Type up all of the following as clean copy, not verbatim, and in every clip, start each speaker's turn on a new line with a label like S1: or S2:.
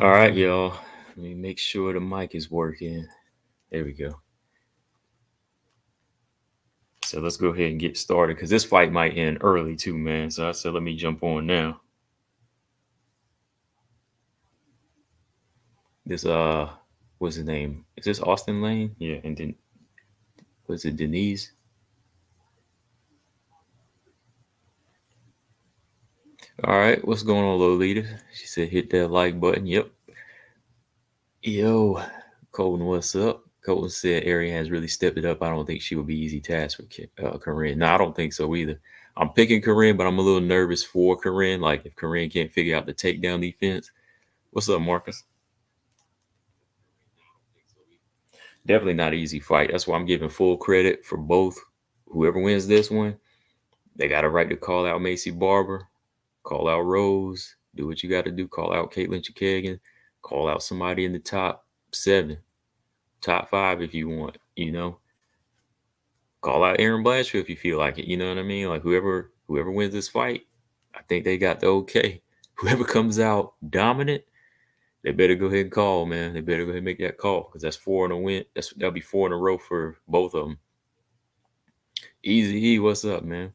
S1: All right, y'all. Let me make sure the mic is working. There we go. So let's go ahead and get started because this fight might end early too, man. So I said, let me jump on now. This what's his name? Is this Austin Lane? Yeah, and then was it Denise? All right, what's going on, Lolita? She said, hit that like button. Yep. Yo, Colton, what's up? Colton said Arian has really stepped it up. I don't think she will be easy task for Corinne. No, I don't think so either. I'm picking Corinne, but I'm a little nervous for Corinne. Like if Corinne can't figure out the takedown defense. What's up, Marcus? Definitely not an easy fight. That's why I'm giving full credit for both. Whoever wins this one, they got a right to call out Macy Barber, call out Rose, do what you got to do, call out Caitlin Chikagan, call out somebody in the top seven, top five if you want, Call out Aaron Blanchfield if you feel like it, you know what I mean? Like whoever wins this fight, I think they got the okay. Whoever comes out dominant, they better go ahead and call, man. They better go ahead and make that call because that's four in a win. That'll be four in a row for both of them. Easy E, what's up, man?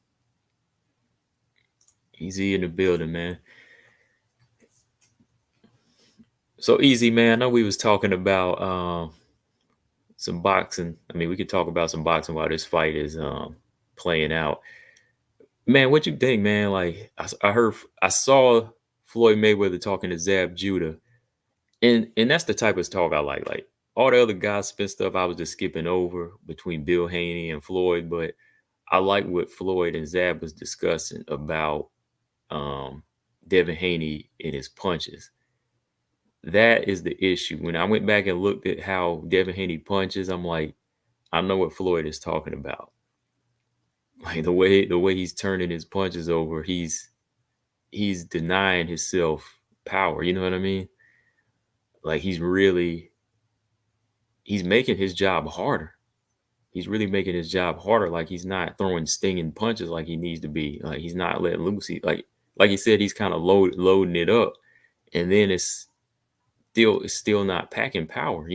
S1: Easy in the building, man. So easy, man. I know we was talking about some boxing. I mean, we could talk about some boxing while this fight is playing out. Man, what you think, man? Like I saw Floyd Mayweather talking to Zab Judah, and that's the type of talk I like. Like all the other gossip stuff, I was just skipping over between Bill Haney and Floyd, but I like what Floyd and Zab was discussing about um, Devin Haney and his punches. That is the issue. When I went back and looked at how Devin Haney punches, I'm like, I know what Floyd is talking about. Like the way he's turning his punches over, he's denying himself power. You know what I mean? Like he's making his job harder. He's really making his job harder. Like he's not throwing stinging punches like he needs to be. Like he's not letting loose. Like he said, he's kind of loading it up, and then it's still not packing power.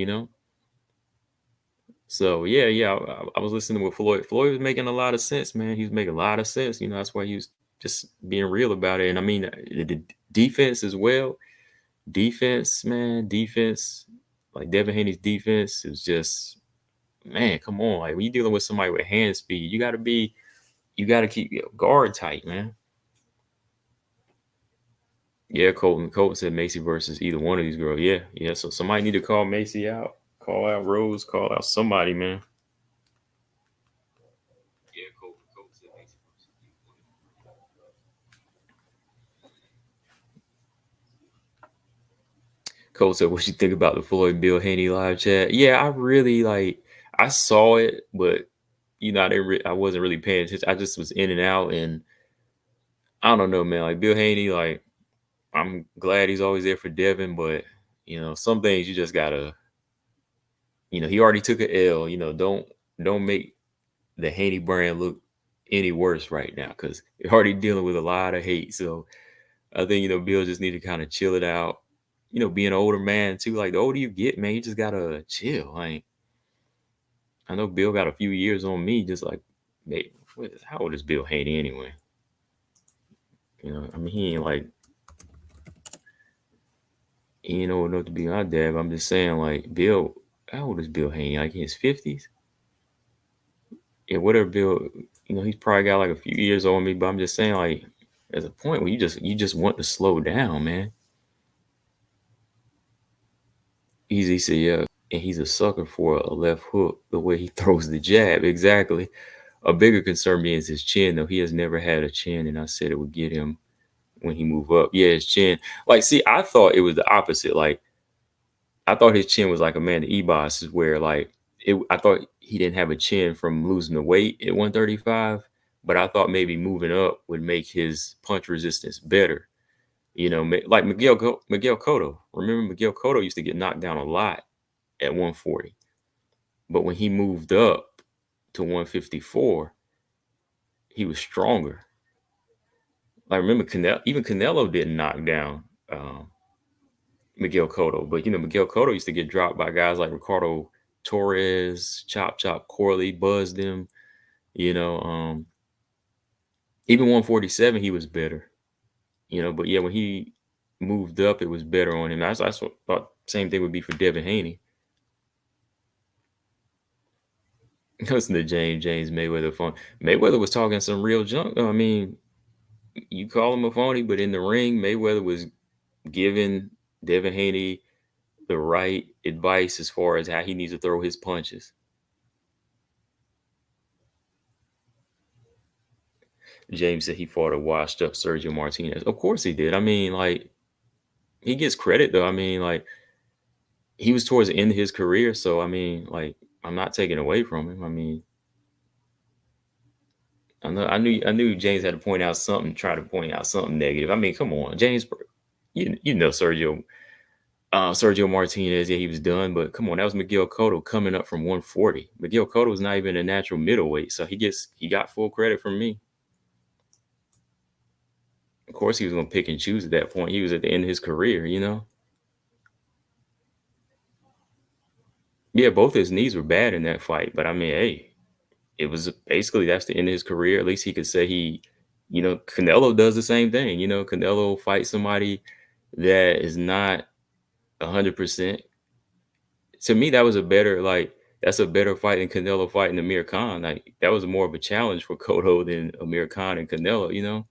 S1: So yeah. I was listening with Floyd. Floyd was making a lot of sense, man. He was making a lot of sense. That's why he was just being real about it. And I mean, the defense as well. Defense, man, defense. Like Devin Haney's defense is just, man. Come on, like when you're dealing with somebody with hand speed, you got to keep your guard tight, man. Yeah, Colton said Macy versus either one of these girls. Yeah. So somebody need to call Macy out, call out Rose, call out somebody, man. Yeah, Colton said Macy versus either one. Cole said, "What you think about the Floyd Bill Haney live chat?" Yeah, I really like. I saw it, but I wasn't really paying attention. I just was in and out, and I don't know, man. Like Bill Haney, like I'm glad he's always there for Devin, but some things you just gotta. He already took a L. Don't make the Haney brand look any worse right now because you're already dealing with a lot of hate. So I think Bill just need to kind of chill it out. Being an older man too. Like the older you get, man, you just gotta chill. Like I know Bill got a few years on me. Just like, hey, how old is Bill Haney anyway? I mean, he ain't old enough to be my dad. But I'm just saying, like, Bill, how old is Bill Haney? Like in his 50s? Yeah, whatever. Bill, he's probably got like a few years on me. But I'm just saying, like, there's a point where you just want to slow down, man. Easy said, yeah, and he's a sucker for a left hook. The way he throws the jab, exactly. A bigger concern being is his chin, though. He has never had a chin, and I said it would get him when he moved up. Yeah, his chin. Like, see, I thought it was the opposite. Like, I thought his chin was like Amanda Ebos, is where like I thought he didn't have a chin from losing the weight at 135, but I thought maybe moving up would make his punch resistance better. Like Miguel Cotto. Remember Miguel Cotto used to get knocked down a lot at 140, but when he moved up to 154, he was stronger. Like remember even Canelo didn't knock down. Miguel Cotto. But Miguel Cotto used to get dropped by guys like Ricardo Torres, Chop Chop Corley, buzzed him. You know, even 147, he was better. But yeah, when he moved up, it was better on him. That's what thought. Same thing would be for Devin Haney. Listen to James Mayweather phone. Mayweather was talking some real junk. Though. I mean, you call him a phony, but in the ring, Mayweather was giving Devin Haney the right advice as far as how he needs to throw his punches. James said he fought a washed up Sergio Martinez. Of course he did. I mean, like, he gets credit though. I mean, like, he was towards the end of his career, so I mean, like, I'm not taking away from him. I mean, I knew James had to point out something, try to point out something negative. I mean, come on, James, you know Sergio Martinez, yeah, he was done, but come on, that was Miguel Cotto coming up from 140. Miguel Cotto was not even a natural middleweight, so he got full credit from me. Of course, he was going to pick and choose at that point. He was at the end of his career. Yeah, both his knees were bad in that fight, but I mean, hey, it was basically that's the end of his career. At least he could say Canelo does the same thing. Canelo fights somebody that is not 100%. To me, that was that's a better fight than Canelo fighting Amir Khan. Like that was more of a challenge for Cotto than Amir Khan and Canelo.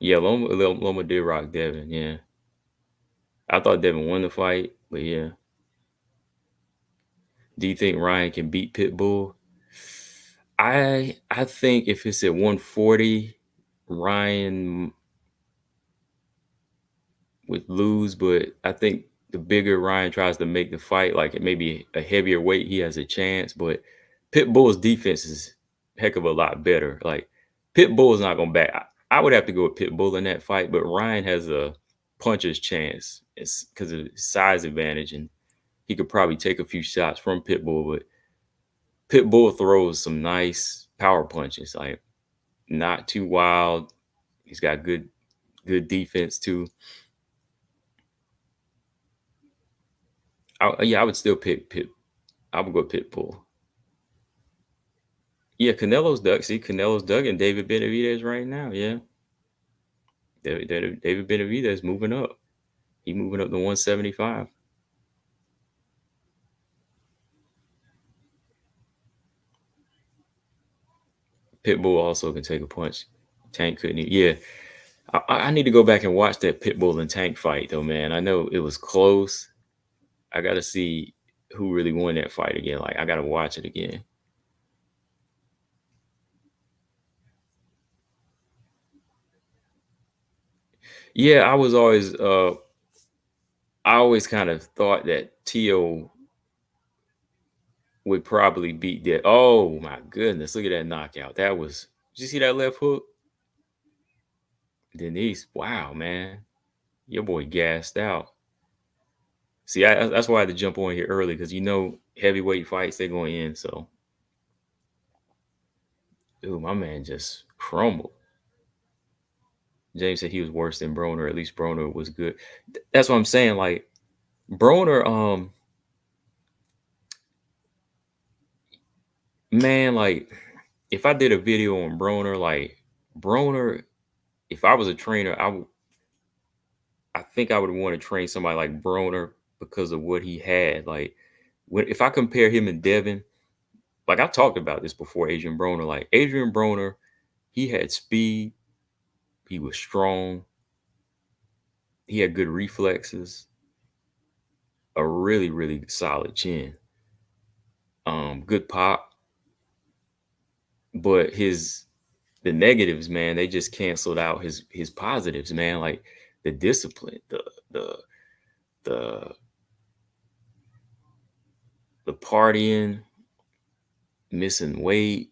S1: Yeah, Loma did rock Devin. Yeah, I thought Devin won the fight, but yeah. Do you think Ryan can beat Pitbull? I think if it's at 140, Ryan would lose, but I think the bigger Ryan tries to make the fight, like it may be a heavier weight, he has a chance. But Pitbull's defense is a heck of a lot better. Like Pitbull's not gonna back. I would have to go with Pitbull in that fight, but Ryan has a puncher's chance. It's because of his size advantage, and he could probably take a few shots from Pitbull. But Pitbull throws some nice power punches, like not too wild. He's got good defense too. Yeah, I would still pick Pit. I would go Pitbull. Yeah, Canelo's dug. See, Canelo's dug and David Benavidez right now. Yeah, David Benavidez moving up. He moving up to 175. Pitbull also can take a punch. Tank couldn't. Yeah, I need to go back and watch that Pitbull and Tank fight though, man. I know it was close. I got to see who really won that fight again. Like I got to watch it again. Yeah, I always kind of thought that Tio would probably beat that. Oh my goodness, look at that knockout. Did you see that left hook? Denise, wow, man. Your boy gassed out. See, that's why I had to jump on here early because heavyweight fights, they're going in. So, dude, my man just crumbled. James said he was worse than Broner. At least Broner was good. That's what I'm saying. Like, Broner, man, like, if I did a video on Broner, like, Broner, if I was a trainer, I think I would want to train somebody like Broner because of what he had. Like, if I compare him and Devin, like I talked about this before, Adrian Broner. Like Adrian Broner, he had speed, he was strong, he had good reflexes, a really really solid chin, good pop. But the negatives, man, they just canceled out his positives, man. Like the discipline, the the the partying, missing weight.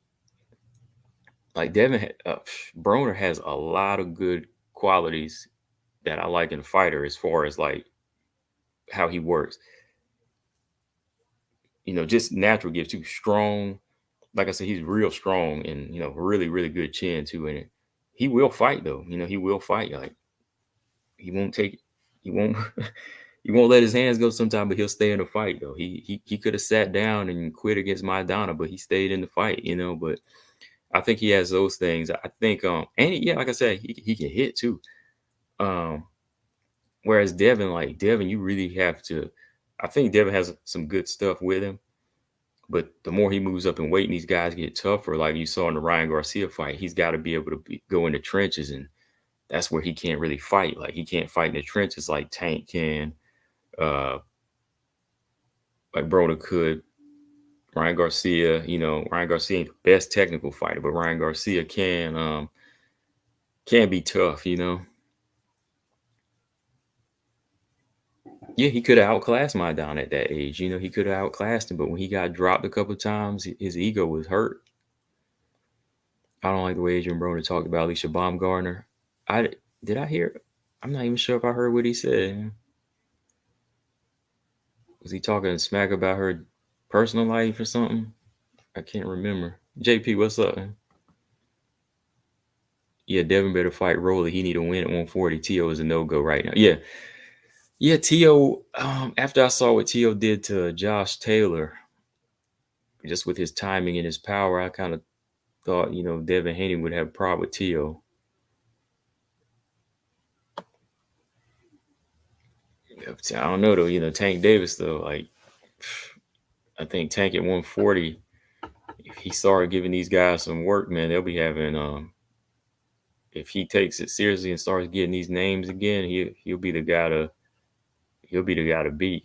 S1: Like Broner has a lot of good qualities that I like in a fighter as far as like how he works. just natural gift too. Strong. Like I said, he's real strong and really, really good chin too. And he will fight though. He will fight. Like he won't take he won't he won't let his hands go sometime, but he'll stay in the fight though. He could have sat down and quit against Maidana, but he stayed in the fight. But I think he has those things. I think yeah, like I said, he can hit too. Um Whereas Devin, you really have to. I think Devin has some good stuff with him, but the more he moves up in weight and these guys get tougher, like you saw in the Ryan Garcia fight, he's got to be able to go in the trenches, and that's where he can't really fight. Like he can't fight in the trenches like Tank can, uh, like Broner could. Ryan Garcia ain't the best technical fighter, but Ryan Garcia can be tough. Yeah, he could have outclassed Maidana at that age. He could have outclassed him, but when he got dropped a couple of times, his ego was hurt. I don't like the way Adrian Broner talked about Alicia Baumgartner. I did I hear? I'm not even sure if I heard what he said. Was he talking smack about her personal life or something? I can't remember. JP, what's up? Yeah, Devin better fight Rolly. He need to win at 140. T.O. is a no-go right now. Yeah. Yeah, T.O. After I saw what T.O. did to Josh Taylor, just with his timing and his power, I kind of thought, Devin Haney would have a problem with T.O. I don't know, though. Tank Davis, though, like, I think Tank at 140, if he started giving these guys some work, man, they'll be having, if he takes it seriously and starts getting these names again, he'll be the guy to beat.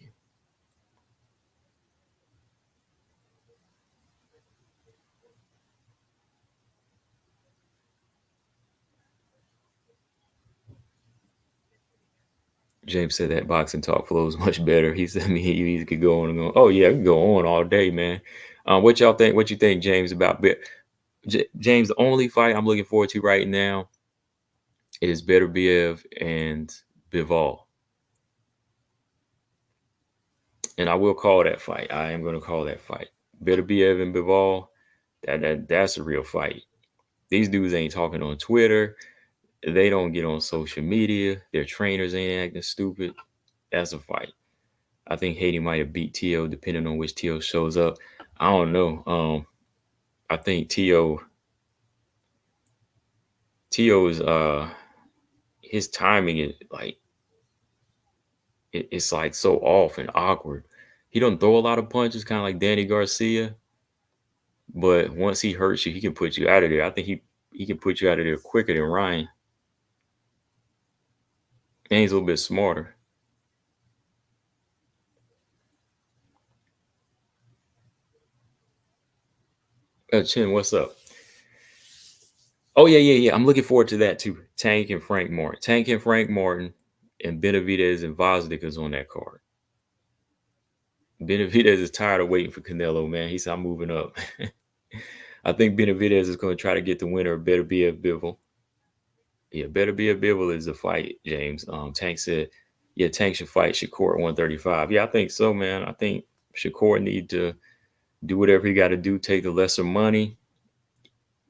S1: James said that boxing talk flows much better. He said, he could go on and go. Oh yeah, we can go on all day, man. What y'all think? What you think, James, about James? The only fight I'm looking forward to right now is Beterbiev and Bivol, and I will call that fight. I am going to call that fight. Beterbiev and Bivol. That's a real fight. These dudes ain't talking on Twitter. They don't get on social media. Their trainers ain't acting stupid. That's a fight. I think Haiti might have beat T.O. depending on which T.O. shows up. I don't know. I think T.O. is his timing is like it's like so off and awkward. He don't throw a lot of punches, kind of like Danny Garcia. But once he hurts you, he can put you out of there. I think he can put you out of there quicker than Ryan. And he's a little bit smarter. Chin, what's up? Oh yeah. I'm looking forward to that too. Tank and Frank Martin, and Benavidez and Vosdick is on that card. Benavidez is tired of waiting for Canelo, man. He said, "I'm moving up." I think Benavidez is going to try to get the winner. Better be a Bivol. Yeah, better be a Bivol is the fight, James. Tank said, "Yeah, Tank should fight Shakur at 135." Yeah, I think so, man. I think Shakur need to do whatever he got to do. Take the lesser money.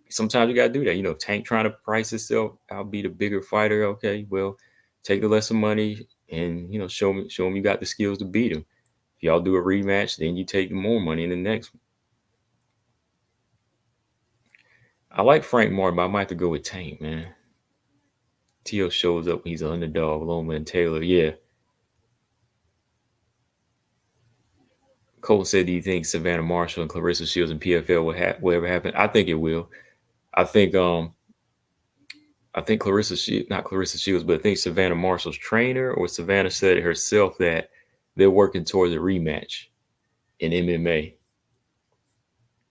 S1: Sometimes you got to do that. If Tank trying to price himself out, be the bigger fighter. Okay, well, take the lesser money and show him you got the skills to beat him. If y'all do a rematch, then you take more money in the next one. I like Frank Martin, but I might have to go with Tank, man. T.O. shows up when he's an underdog. Loma and Taylor, yeah. Cole said, "Do you think Savannah Marshall and Clarissa Shields and PFL will ever happen?" I think it will. I think not Clarissa Shields, but I think Savannah Marshall's trainer or Savannah said it herself that they're working towards a rematch in MMA.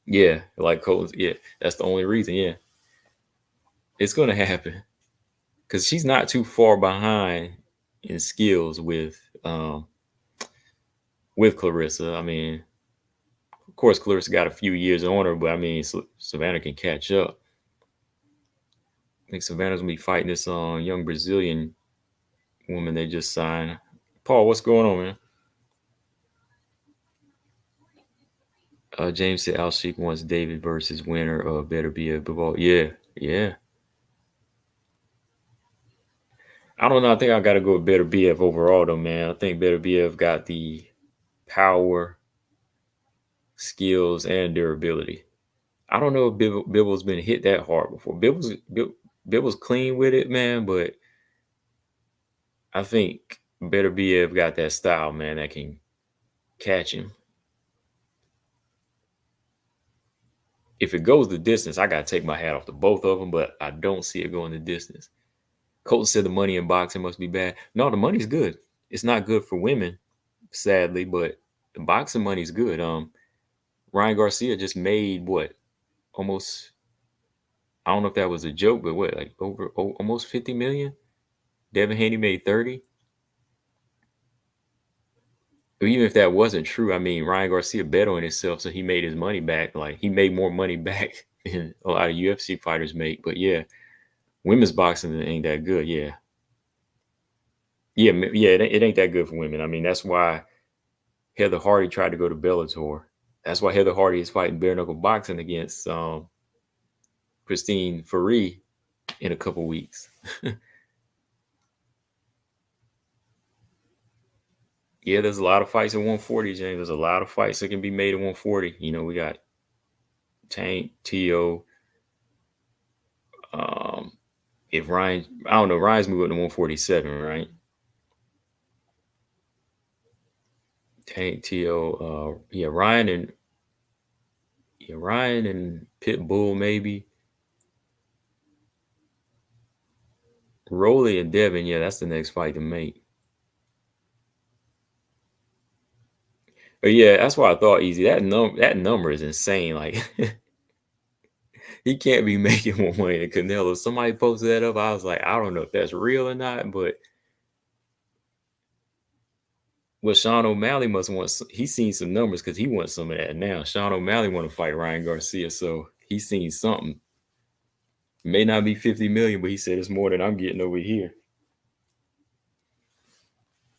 S1: Yeah, like Cole. Yeah, that's the only reason. Yeah, it's going to happen because she's not too far behind in skills with Clarissa. I mean, of course, Clarissa got a few years on her, but I mean, Savannah can catch up. I think Savannah's gonna be fighting this young Brazilian woman they just signed. Paul, what's going on, man? James said Al Sheik wants David versus winner of Better Be a Bivol. Yeah, yeah. I don't know. I think I got to go with Better BF overall, though, man. I think Better BF got the power, skills, and durability. I don't know if Bibble's been hit that hard before. Bibble's clean with it, man, but I think Better BF got that style, man, that can catch him. If it goes the distance, I got to take my hat off to both of them, but I don't see it going the distance. Colton said the money in boxing must be bad. No, the money's good. It's not good for women, sadly, but the boxing money's good. Ryan Garcia just made what, almost, I don't know if that was a joke, but what, like over almost 50 million? Devin Haney made 30. But even if that wasn't true, I mean, Ryan Garcia bet on himself, so he made his money back. Like, he made more money back than a lot of UFC fighters make. But yeah, women's boxing ain't that good. Yeah. Yeah, yeah, it ain't that good for women. I mean, that's why Heather Hardy tried to go to Bellator. That's why Heather Hardy is fighting bare knuckle boxing against Christine Faree in a couple weeks. Yeah, there's a lot of fights at 140, James. There's a lot of fights that can be made at 140. You know, we got Tank, T.O. Um, if Ryan, I don't know, Ryan's moving to 147, right? Tank, T.O. Yeah, Ryan and Pitbull maybe. Rolly and Devin, yeah, that's the next fight to make. But yeah, that's why I thought easy. That number is insane. Like he can't be making more money than Canelo. Somebody posted that up. I was like, I don't know if that's real or not, but well, Sean O'Malley must want. He's seen some numbers because he wants some of that now. Sean O'Malley want to fight Ryan Garcia, so he's seen something. May not be 50 million, but he said it's more than I'm getting over here.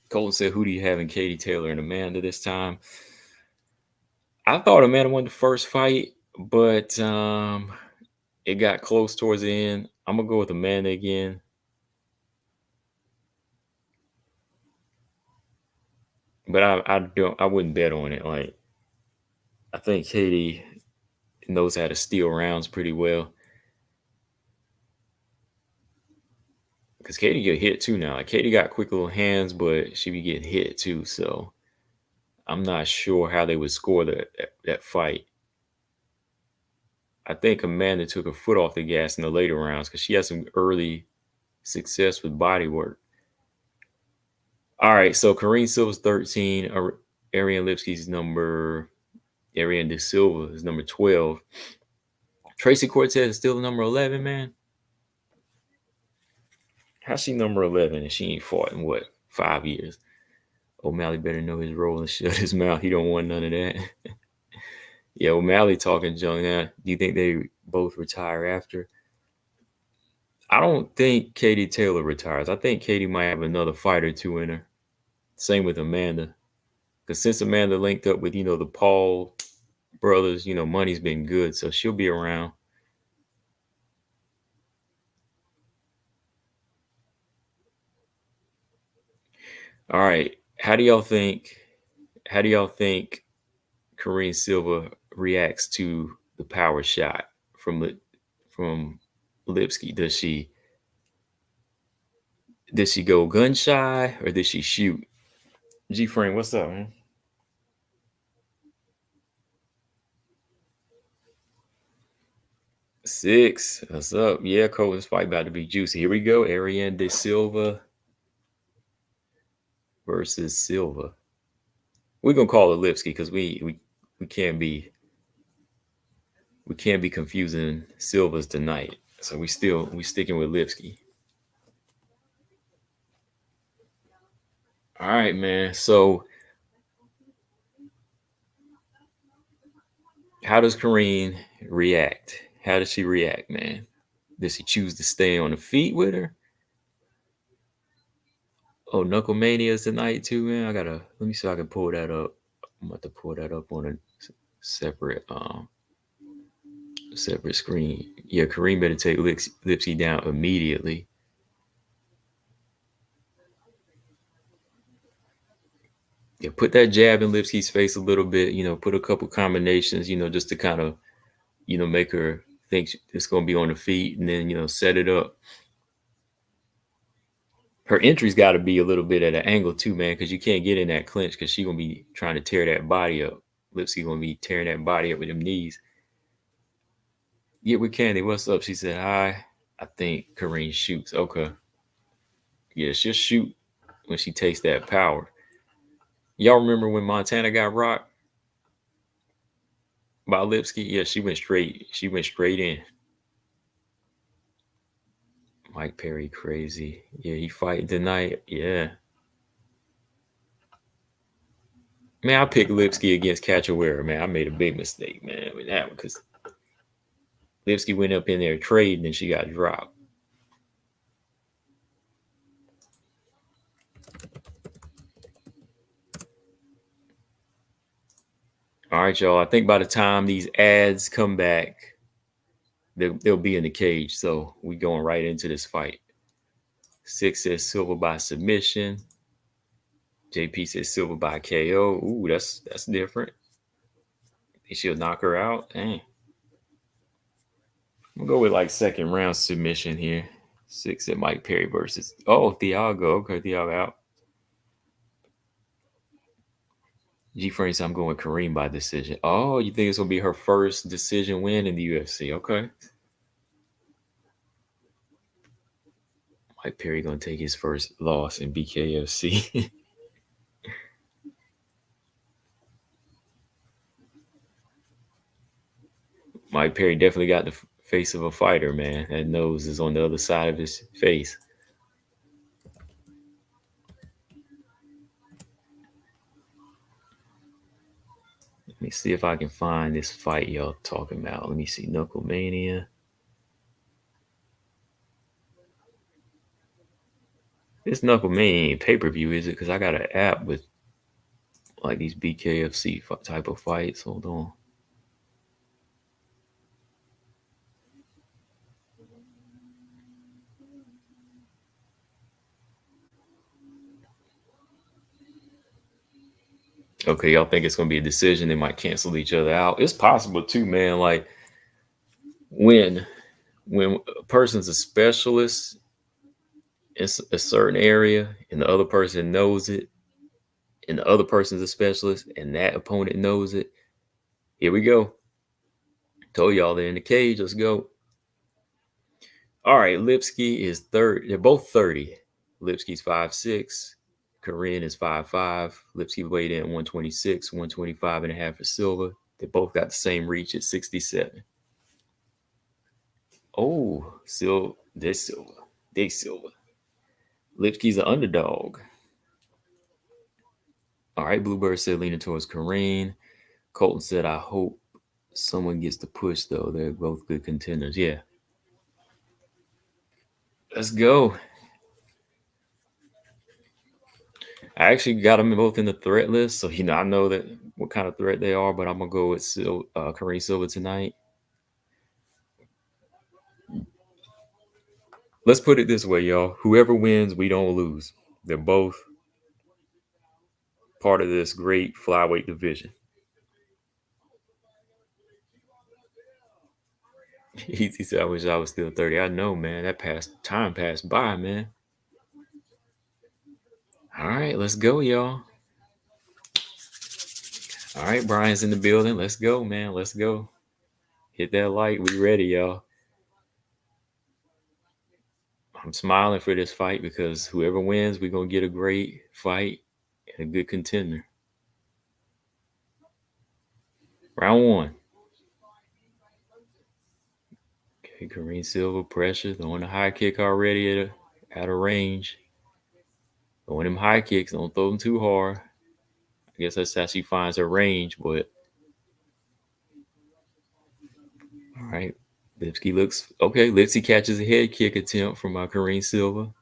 S1: Colton said, "Who do you have in Katie Taylor and Amanda this time?" I thought Amanda won the first fight, but it got close towards the end. I'm gonna go with Amanda again. But I wouldn't bet on it. Like I think Katie knows how to steal rounds pretty well. Because Katie get hit too now. Like Katie got quick little hands, but she be getting hit too. So I'm not sure how they would score that fight. I think Amanda took her foot off the gas in the later rounds because she had some early success with body work. All right, so Kareem Silva's 13. Ariane Lipski's number. Ariane De Silva is number 12. Tracy Cortez is still number 11, man. How's she number 11 and she ain't fought in what, 5 years? O'Malley better know his role and shut his mouth. He don't want none of that. Yeah, O'Malley talking junk now. Do you think they both retire after? I don't think Katie Taylor retires. I think Katie might have another fight or two in her. Same with Amanda. Because since Amanda linked up with, the Paul brothers, money's been good. So she'll be around. All right. How do y'all think Kareem Silva reacts to the power shot from Lipski? Did she go gun shy or did she shoot? G Frame, what's up, man? 6. What's up? Yeah, Colton's fight about to be juicy. Here we go. Ariane De Silva versus Silva. We're gonna call it Lipski because we can't be confusing Silvas tonight. So we sticking with Lipski. All right, man. So how does Kareen react? How does she react, man? Does she choose to stay on the feet with her? Oh, Knuckle Mania is tonight too, man. Let me see if I can pull that up. I'm about to pull that up on a separate separate screen. Yeah, Kareem better take Lipsky down immediately. Yeah, put that jab in Lipsky's face a little bit. Put a couple combinations. Just to kind of make her think it's going to be on the feet, and then set it up. Her entry's got to be a little bit at an angle too, man, because you can't get in that clinch because she's gonna be trying to tear that body up. Lipsky gonna be tearing that body up with them knees. Yeah, with Candy, what's up? She said hi. I think Kareem shoots. Okay. Yeah, she'll shoot when she takes that power. Y'all remember when Montana got rocked by Lipsky? Yeah, she went straight. She went straight in. Mike Perry crazy. Yeah, he fighting tonight. Yeah. Man, I picked Lipsky against Cachoeira, man. I made a big mistake, man, with that one because Lipsky went up in there trading and she got dropped. All right, y'all. I think by the time these ads come back, they'll be in the cage. So we going right into this fight. 6 says Silva by submission. JP says Silva by KO. Ooh, that's different. Think she'll knock her out? Dang. I'm gonna go with like second round submission here. 6 at Mike Perry versus Thiago. Okay, Thiago out. G Frame says I'm going Kareem by decision. Oh, you think it's gonna be her first decision win in the UFC? Okay. Mike Perry gonna take his first loss in BKFC. Mike Perry definitely got the face of a fighter, man. That nose is on the other side of his face. Let me see if I can find this fight y'all talking about. Let me see. Knucklemania. This Knucklemania ain't pay-per-view, is it? Because I got an app with like these BKFC type of fights. Hold on. Okay, y'all think it's gonna be a decision? They might cancel each other out. It's possible too, man. Like when a person's a specialist in a certain area and the other person knows it, and the other person's a specialist and that opponent knows it. Here we go. Told y'all they're in the cage. Let's go. All right, Lipski is third. They're both 30. Lipski's 5'6". Korean is 5'5". Lipski weighed in at 126, 125 and a half for Silva. They both got the same reach at 67. Oh, this Silva. Lipski's an underdog. All right, Bluebird said leaning towards Kareem. Colton said, I hope someone gets the push, though. They're both good contenders. Yeah. Let's go. I actually got them both in the threat list, so I know that what kind of threat they are. But I'm gonna go with Kareem Silva tonight. Let's put it this way, y'all. Whoever wins, we don't lose. They're both part of this great flyweight division. He said, "I wish I was still 30." I know, man. Time passed by, man. All right, let's go, y'all. All right, Brian's in the building. Let's go, man. Let's go. Hit that like. We ready, y'all. I'm smiling for this fight because whoever wins, we're going to get a great fight and a good contender. Round one. Okay, Kareem Silva, pressure. Throwing a high kick already at a range. Throwing them high kicks. Don't throw them too hard. I guess that's how she finds her range, but all right. Lipski looks okay. Lipski catches a head kick attempt from Kareem Silva.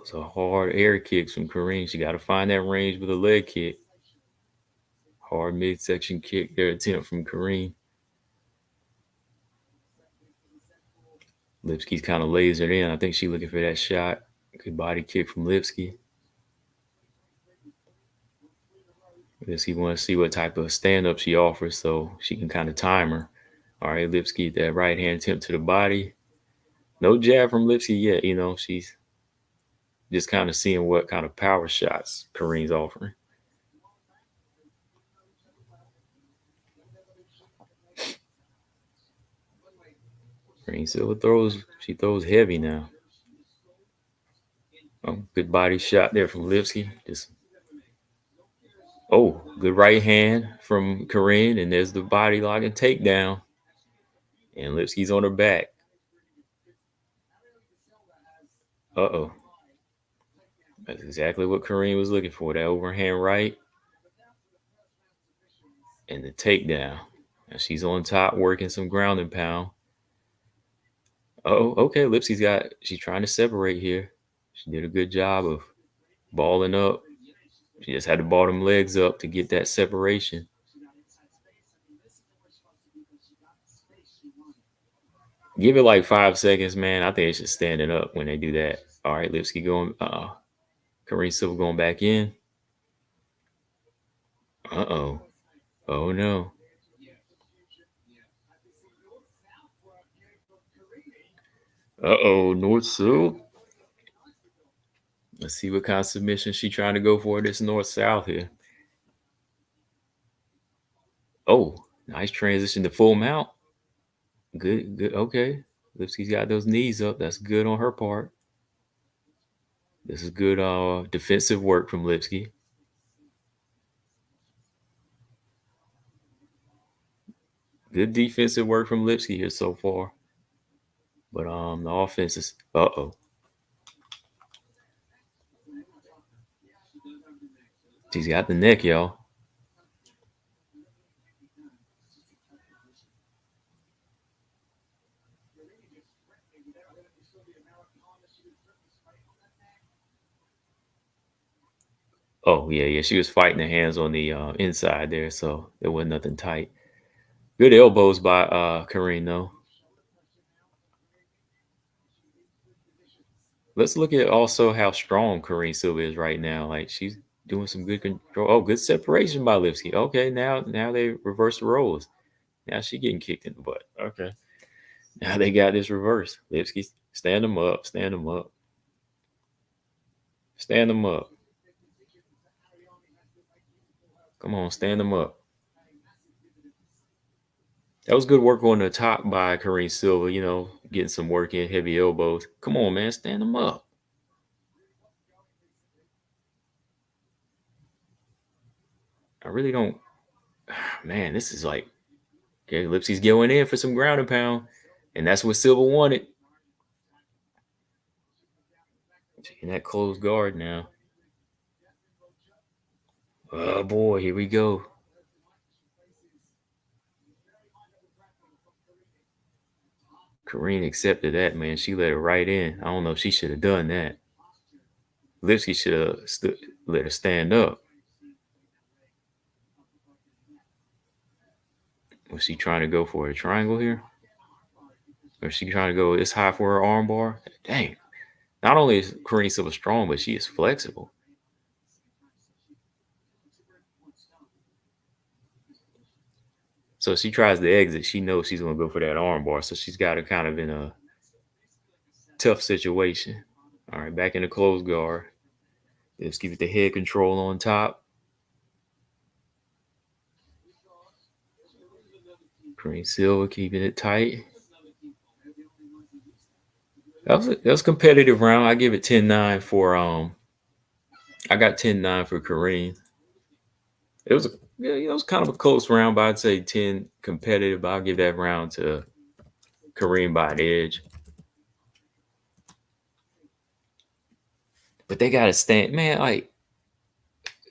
S1: So hard air kicks from Kareem. She got to find that range with a leg kick. Hard midsection kick there attempt from Kareem. Lipski's kind of lasered in. I think she's looking for that shot. Good body kick from Lipski. Lipski wants to see what type of stand-up she offers so she can kind of time her. All right, Lipski, that right hand attempt to the body. No jab from Lipski yet. She's just kind of seeing what kind of power shots Kareem's offering. Kareem Silva throws heavy now. Oh, good body shot there from Lipski. Good right hand from Kareem, and there's the body lock and takedown. And Lipski's on her back. Uh-oh. That's exactly what Kareem was looking for. That overhand right and the takedown. And she's on top working some ground and pound. Oh, okay. She's trying to separate here. She did a good job of balling up. She just had to ball them legs up to get that separation. Give it like 5 seconds, man. I think it's just standing up when they do that. All right, Lipski going. Kareem Silva going back in. Uh-oh. Oh, no. Uh-oh, North-South. Let's see what kind of submission she's trying to go for this North-South here. Oh, nice transition to full mount. Good. Okay. Lipski's got those knees up. That's good on her part. This is good defensive work from Lipski. Good defensive work from Lipski here so far. But the offense is She's got the neck, y'all. Oh, yeah. She was fighting the hands on the inside there, so there wasn't nothing tight. Good elbows by Kareem, though. Let's look at also how strong Kareem Silva is right now. Like she's doing some good control. Oh, good separation by Lipski. Okay, now they reverse the roles. Now she getting kicked in the butt. Okay. Now they got this reverse. Lipski, stand them up, stand them up. Stand them up. Come on, stand them up. That was good work on the top by Kareem Silva, getting some work in, heavy elbows. Come on, man, stand them up. I really don't. Man, this is like, okay, Lipski's going in for some ground and pound, and that's what Silva wanted. In that closed guard now. Oh boy, here we go. Kareem accepted that, man. She let it right in. I don't know if she should have done that. Lipski should have let her stand up. Was she trying to go for a triangle here? Or is she trying to go this high for her armbar? Dang. Not only is Kareem Silva strong, but she is flexible. So she tries to exit. She knows she's going to go for that armbar. So she's got her kind of in a tough situation. All right, back in the closed guard. Let's keep it the head control on top. Kareem Silva keeping it tight. That was a competitive round. I give it 10-9 for I got 10-9 for Kareem. It was kind of a close round, but I'd say 10 competitive. But I'll give that round to Kareem by an edge. But they gotta stand, man. Like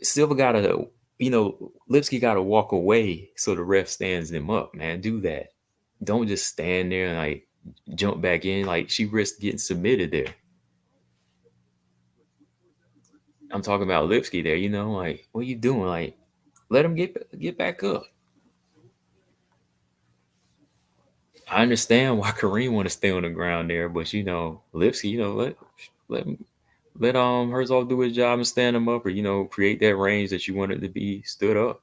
S1: Silva gotta, Lipski gotta walk away so the ref stands them up. Man, do that. Don't just stand there and like jump back in. Like she risked getting submitted there. I'm talking about Lipski there. Like what are you doing? Like let him get back up. I understand why Kareem want to stay on the ground there, but Lipski, let Herzog do his job and stand him up, or create that range that you wanted to be stood up.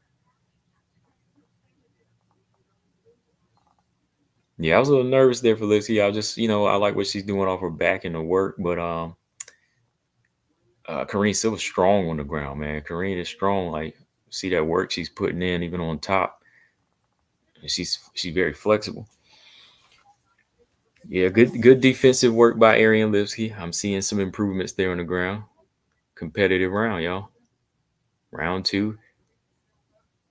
S1: Yeah, I was a little nervous there for Lipsy. I just, I like what she's doing off her back and the work, but Kareen Silva's strong on the ground, man. Kareen is strong. Like, see that work she's putting in, even on top. And she's very flexible. Yeah, good defensive work by Arian Lipsky. I'm seeing some improvements there on the ground. Competitive round, y'all. Round two.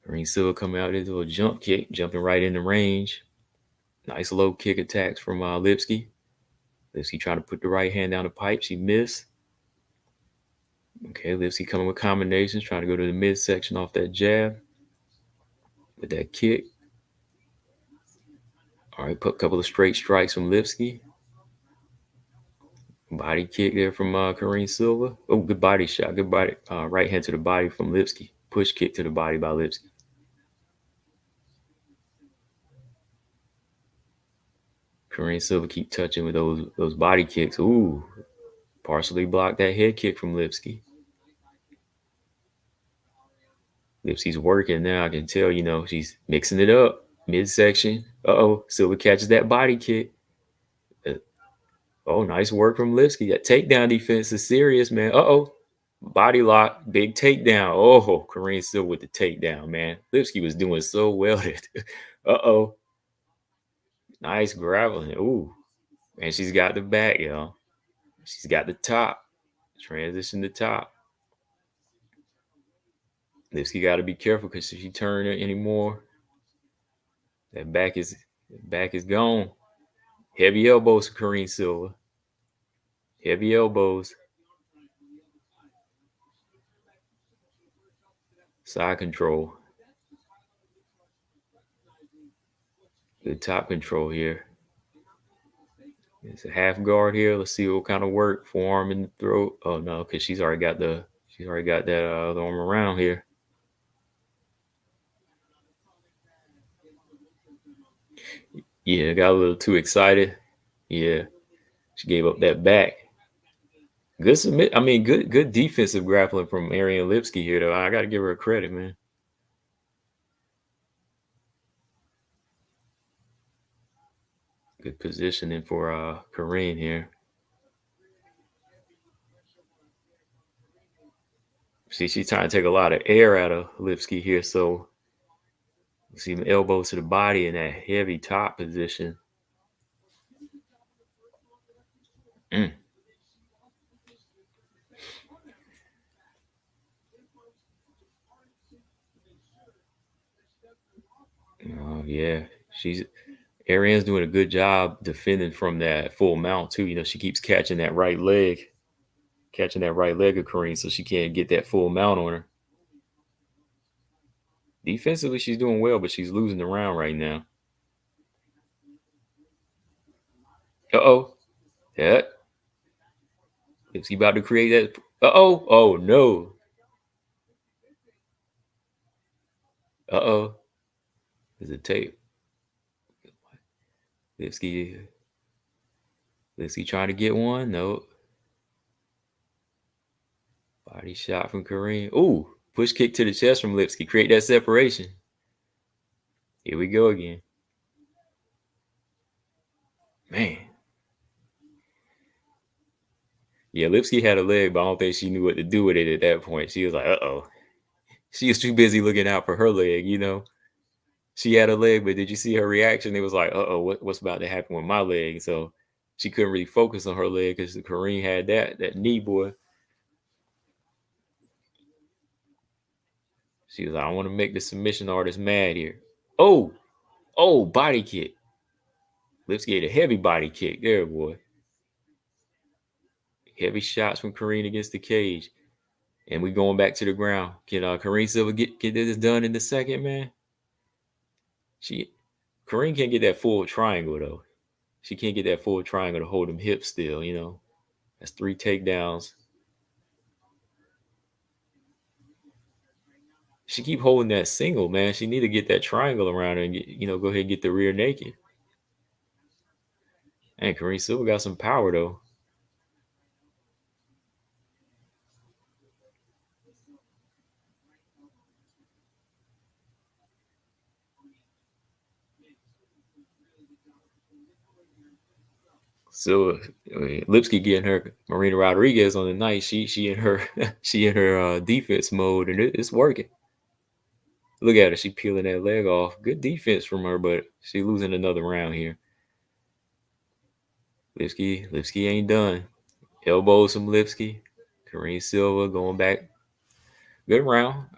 S1: Kareen Silva coming out with a little jump kick, jumping right in the range. Nice low kick attacks from Lipsky. Lipsky trying to put the right hand down the pipe. She missed. Okay, Lipsy coming with combinations, trying to go to the midsection off that jab with that kick. All right, put a couple of straight strikes from Lipsky. Body kick there from Kareem Silva. Oh, good body shot. Good body. Right hand to the body from Lipsky. Push kick to the body by Lipsky. Kareem Silva keep touching with those body kicks. Ooh, partially blocked that head kick from Lipsky. Lipsky's working now. I can tell, she's mixing it up. Midsection. Uh-oh. Silva catches that body kick. Oh, nice work from Lipski. That takedown defense is serious, man. Uh-oh. Body lock, big takedown. Oh, Kareem still with the takedown, man. Lipski was doing so well. Uh-oh. Nice grappling. Ooh. And she's got the back, y'all. She's got the top. Transition to top. Lipski got to be careful because if she turn it anymore, that back is gone. Heavy elbows for Kareem Silva. Heavy elbows. Side control. Good top control here. It's a half guard here. Let's see what kind of work. Forearm in the throat. Oh no, because she's already got that other arm around here. Yeah, got a little too excited. Yeah, she gave up that back. Good submit. I mean, good defensive grappling from Arian Lipski here, though. I got to give her a credit, man. Good positioning for Kareem here. See, she's trying to take a lot of air out of Lipski here, so see the elbows to the body in that heavy top position. Mm. Oh yeah, she's Ariane's doing a good job defending from that full mount too. She keeps catching that right leg of Kareem, so she can't get that full mount on her. Defensively, she's doing well, but she's losing the round right now. Uh-oh. Yeah. Is he about to create that? Uh-oh. Oh no. Uh-oh. There's a tape. Lipski trying to get one. No. Body shot from Kareem. Ooh. Push kick to the chest from Lipski. Create that separation. Here we go again. Man. Yeah, Lipski had a leg, but I don't think she knew what to do with it at that point. She was like, uh-oh. She was too busy looking out for her leg. She had a leg, but did you see her reaction? It was like, uh-oh, what's about to happen with my leg? So she couldn't really focus on her leg because Kareem had that knee, boy. She was like, I want to make the submission artist mad here. Oh, body kick. Lipski had a heavy body kick there, boy. Heavy shots from Kareem against the cage. And we going back to the ground. Can Kareem Silva get this done in the second, man? Kareem can't get that full triangle, though. She can't get that full triangle to hold them hips still. That's 3 takedowns. She keep holding that single, man. She need to get that triangle around her and go ahead and get the rear naked. And Kareem Silva got some power though. So Lipski getting her Marina Rodriguez on the night. She in her she in her defense mode and it's working. Look at her. She peeling that leg off. Good defense from her, but she losing another round here. Lipski ain't done. Elbows from Lipski. Kareem Silva going back. Good round.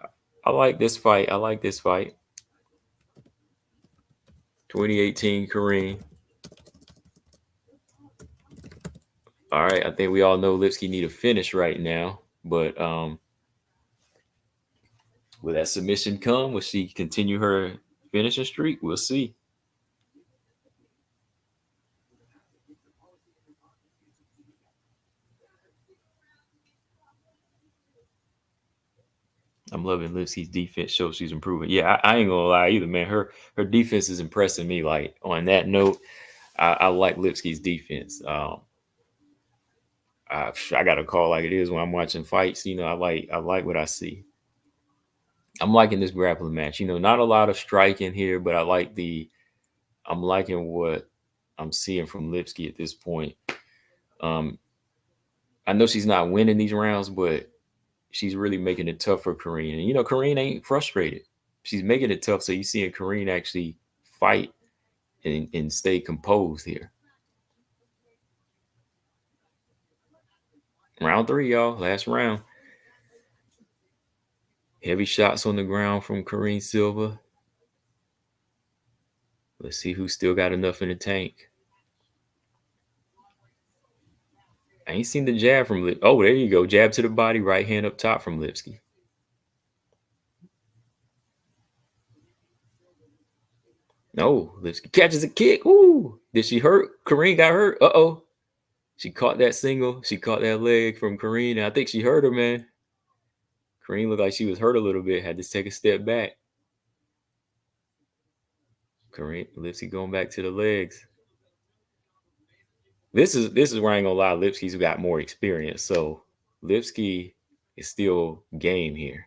S1: I like this fight. I like this fight. 2018 Kareem. All right. I think we all know Lipski need a finish right now. But will that submission come? Will she continue her finishing streak? We'll see. I'm loving Lipski's defense. Shows she's improving. Yeah, I ain't gonna lie either, man. Her defense is impressing me. Like on that note, I like Lipski's defense. I got to call like it is when I'm watching fights. I like what I see. I'm liking this grappling match. Not a lot of striking here, but I'm liking what I'm seeing from Lipski at this point. Um, I know she's not winning these rounds, but she's really making it tough for Karine. And Karine ain't frustrated. She's making it tough. So you seeing Karine actually fight and stay composed here. Round 3, y'all. Last round. Heavy shots on the ground from Karine Silva. Let's see who still got enough in the tank. I ain't seen the jab from Lip. Oh, there you go. Jab to the body, right hand up top from Lipski. No, Lipski catches a kick. Ooh. Did she hurt? Karine got hurt. Uh-oh. She caught that single. She caught that leg from Karine. I think she hurt her, man. Karine looked like she was hurt a little bit. Had to take a step back. Karine, Lipski going back to the legs. This is where I ain't gonna lie. Lipski's got more experience, so Lipski is still game here.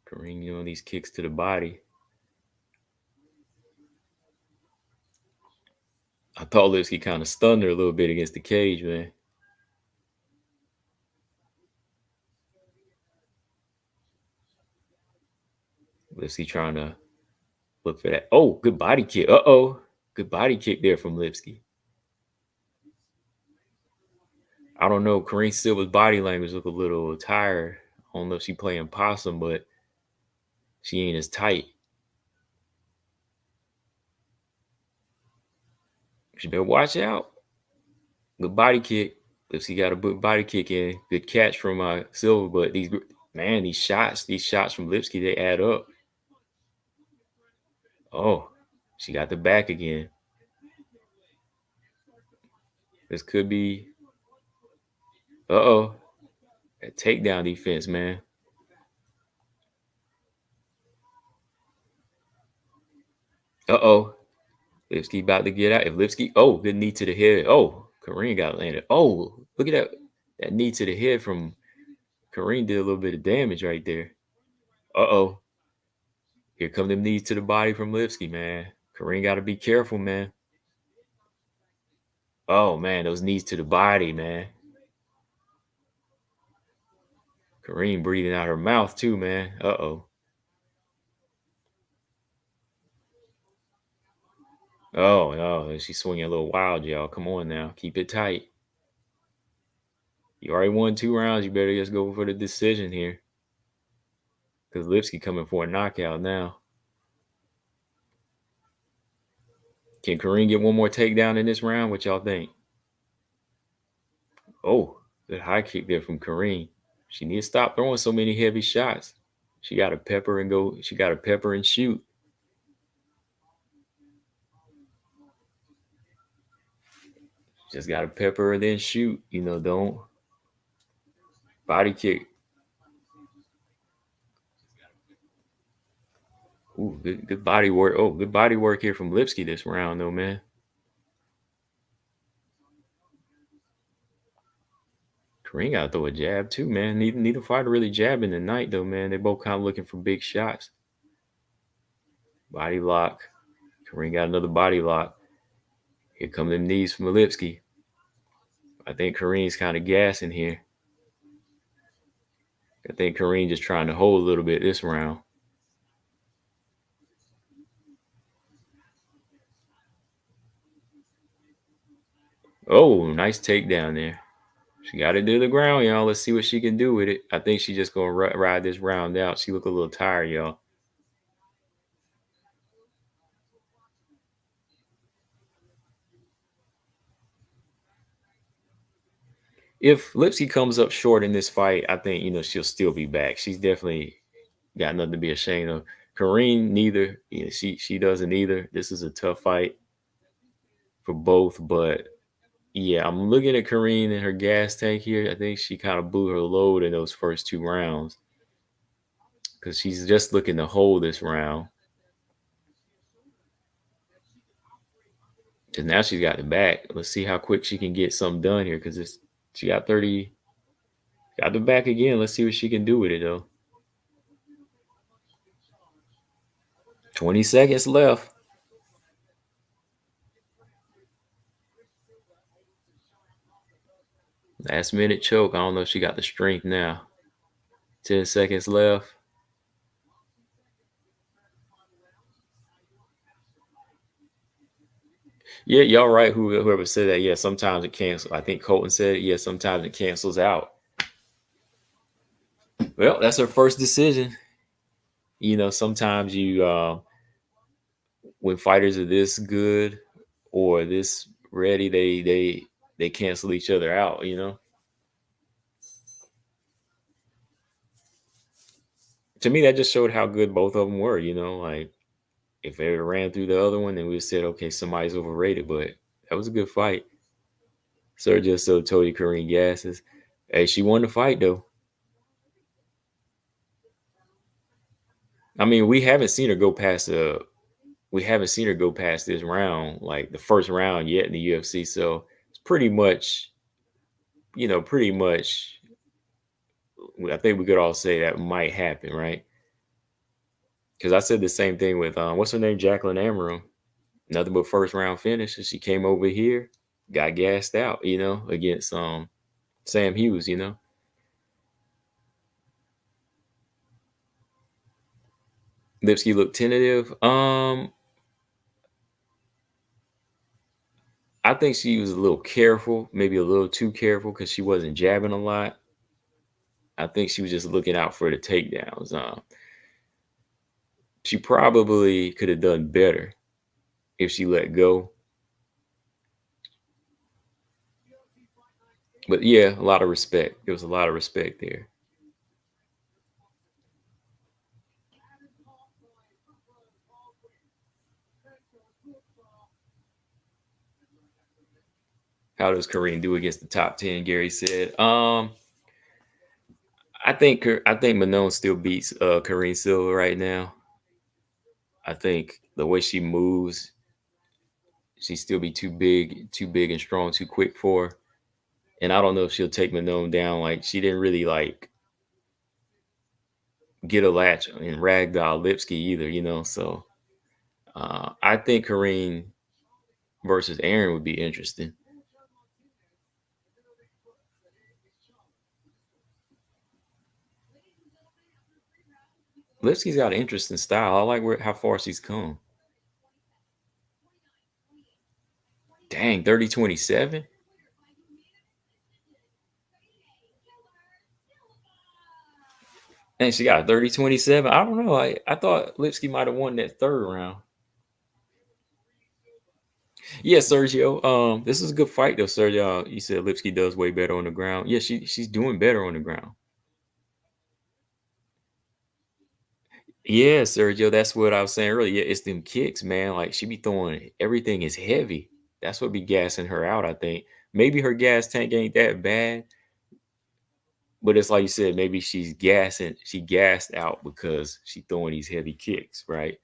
S1: Karine, these kicks to the body. I thought Lipski kind of stunned her a little bit against the cage, man. Lipski trying to look for that. Oh, good body kick. Uh-oh. Good body kick there from Lipski. I don't know. Karine Silva's body language look a little tired. I don't know if she playing possum, but she ain't as tight. She better watch out. Good body kick. Lipski got a good body kick in. Good catch from Silva, but these shots from Lipski, they add up. Oh, she got the back again. This could be. Uh-oh. That takedown defense, man. Uh-oh. Lipski about to get out. If Lipski, oh, good knee to the head. Oh, Karine got landed. Oh, look at that. That knee to the head from Karine did a little bit of damage right there. Uh-oh. Here come them knees to the body from Lipski, man. Karine got to be careful, man. Oh, man, those knees to the body, man. Karine breathing out her mouth, too, man. Uh-oh. Oh, no, she's swinging a little wild, y'all. Come on now. Keep it tight. You already won 2 rounds. You better just go for the decision here. Because Lipski coming for a knockout now. Can Karine get one more takedown in this round? What y'all think? Oh, good high kick there from Karine. She needs to stop throwing so many heavy shots. She got to pepper and go. She got to pepper and shoot. Just got to pepper and then shoot. Don't body kick. Ooh, good body work. Oh, good body work here from Lipski this round, though, man. Kareem got to throw a jab too, man. Neither fighter really jabbing tonight, though, man. They both kind of looking for big shots. Body lock. Kareem got another body lock. Here come them knees from Lipski. I think Kareem's kind of gassing here. I think Kareem just trying to hold a little bit this round. Oh, nice takedown there. She got it to the ground, y'all. Let's see what she can do with it. I think she just gonna ride this round out. She look a little tired, y'all. If Lipsky comes up short in this fight, I think she'll still be back. She's definitely got nothing to be ashamed of. Kareen, neither. She doesn't either. This is a tough fight for both, but yeah, I'm looking at Kareen and her gas tank here. I think she kind of blew her load in those first two rounds because she's just looking to hold this round. Because now she's got the back. Let's see how quick she can get something done here. Because she got 30, got the back again. Let's see what she can do with it though. 20 seconds left. Last minute choke. I don't know if she got the strength now. 10 seconds left. Yeah, y'all right. Whoever said that, yeah, sometimes it cancels. I think Colton said it. Yeah, sometimes it cancels out. Well, that's her first decision. Sometimes when fighters are this good or this ready, they cancel each other out. To me, that just showed how good both of them were. Like if they ran through the other one, then we said, okay, somebody's overrated. But that was a good fight. Sergio so Tony Kareem gasses. Hey, she won the fight though. I mean, we haven't seen her go past this round, like the first round yet in the UFC. So it's pretty much. I think we could all say that might happen, right? Because I said the same thing with what's her name, Jacqueline Amarum. Nothing but first round finish. And she came over here, got gassed out, against Sam Hughes. Lipski looked tentative. I think she was a little careful, maybe a little too careful because she wasn't jabbing a lot. I think she was just looking out for the takedowns. She probably could have done better if she let go. But yeah, a lot of respect. There was a lot of respect there. How does Kareem do against the top 10? Gary said. I think Manon still beats Kareem Silva right now. I think the way she moves, she still be too big and strong, too quick for her. And I don't know if she'll take Manon down. Like she didn't really like get a latch and ragdoll Lipski either. So I think Kareem versus Aaron would be interesting. Lipski's got an interesting style. I like how far she's come. Dang, 30-27. And she got 30-27. I don't know. I thought Lipski might have won that third round. Yeah, Sergio. This is a good fight though, Sergio. You said Lipski does way better on the ground. Yeah, she's doing better on the ground. Yeah, Sergio. That's what I was saying earlier. Yeah, it's them kicks, man. Like she be throwing everything is heavy. That's what be gassing her out. I think maybe her gas tank ain't that bad, but it's like you said. Maybe she's gassing. She gassed out because she throwing these heavy kicks, right?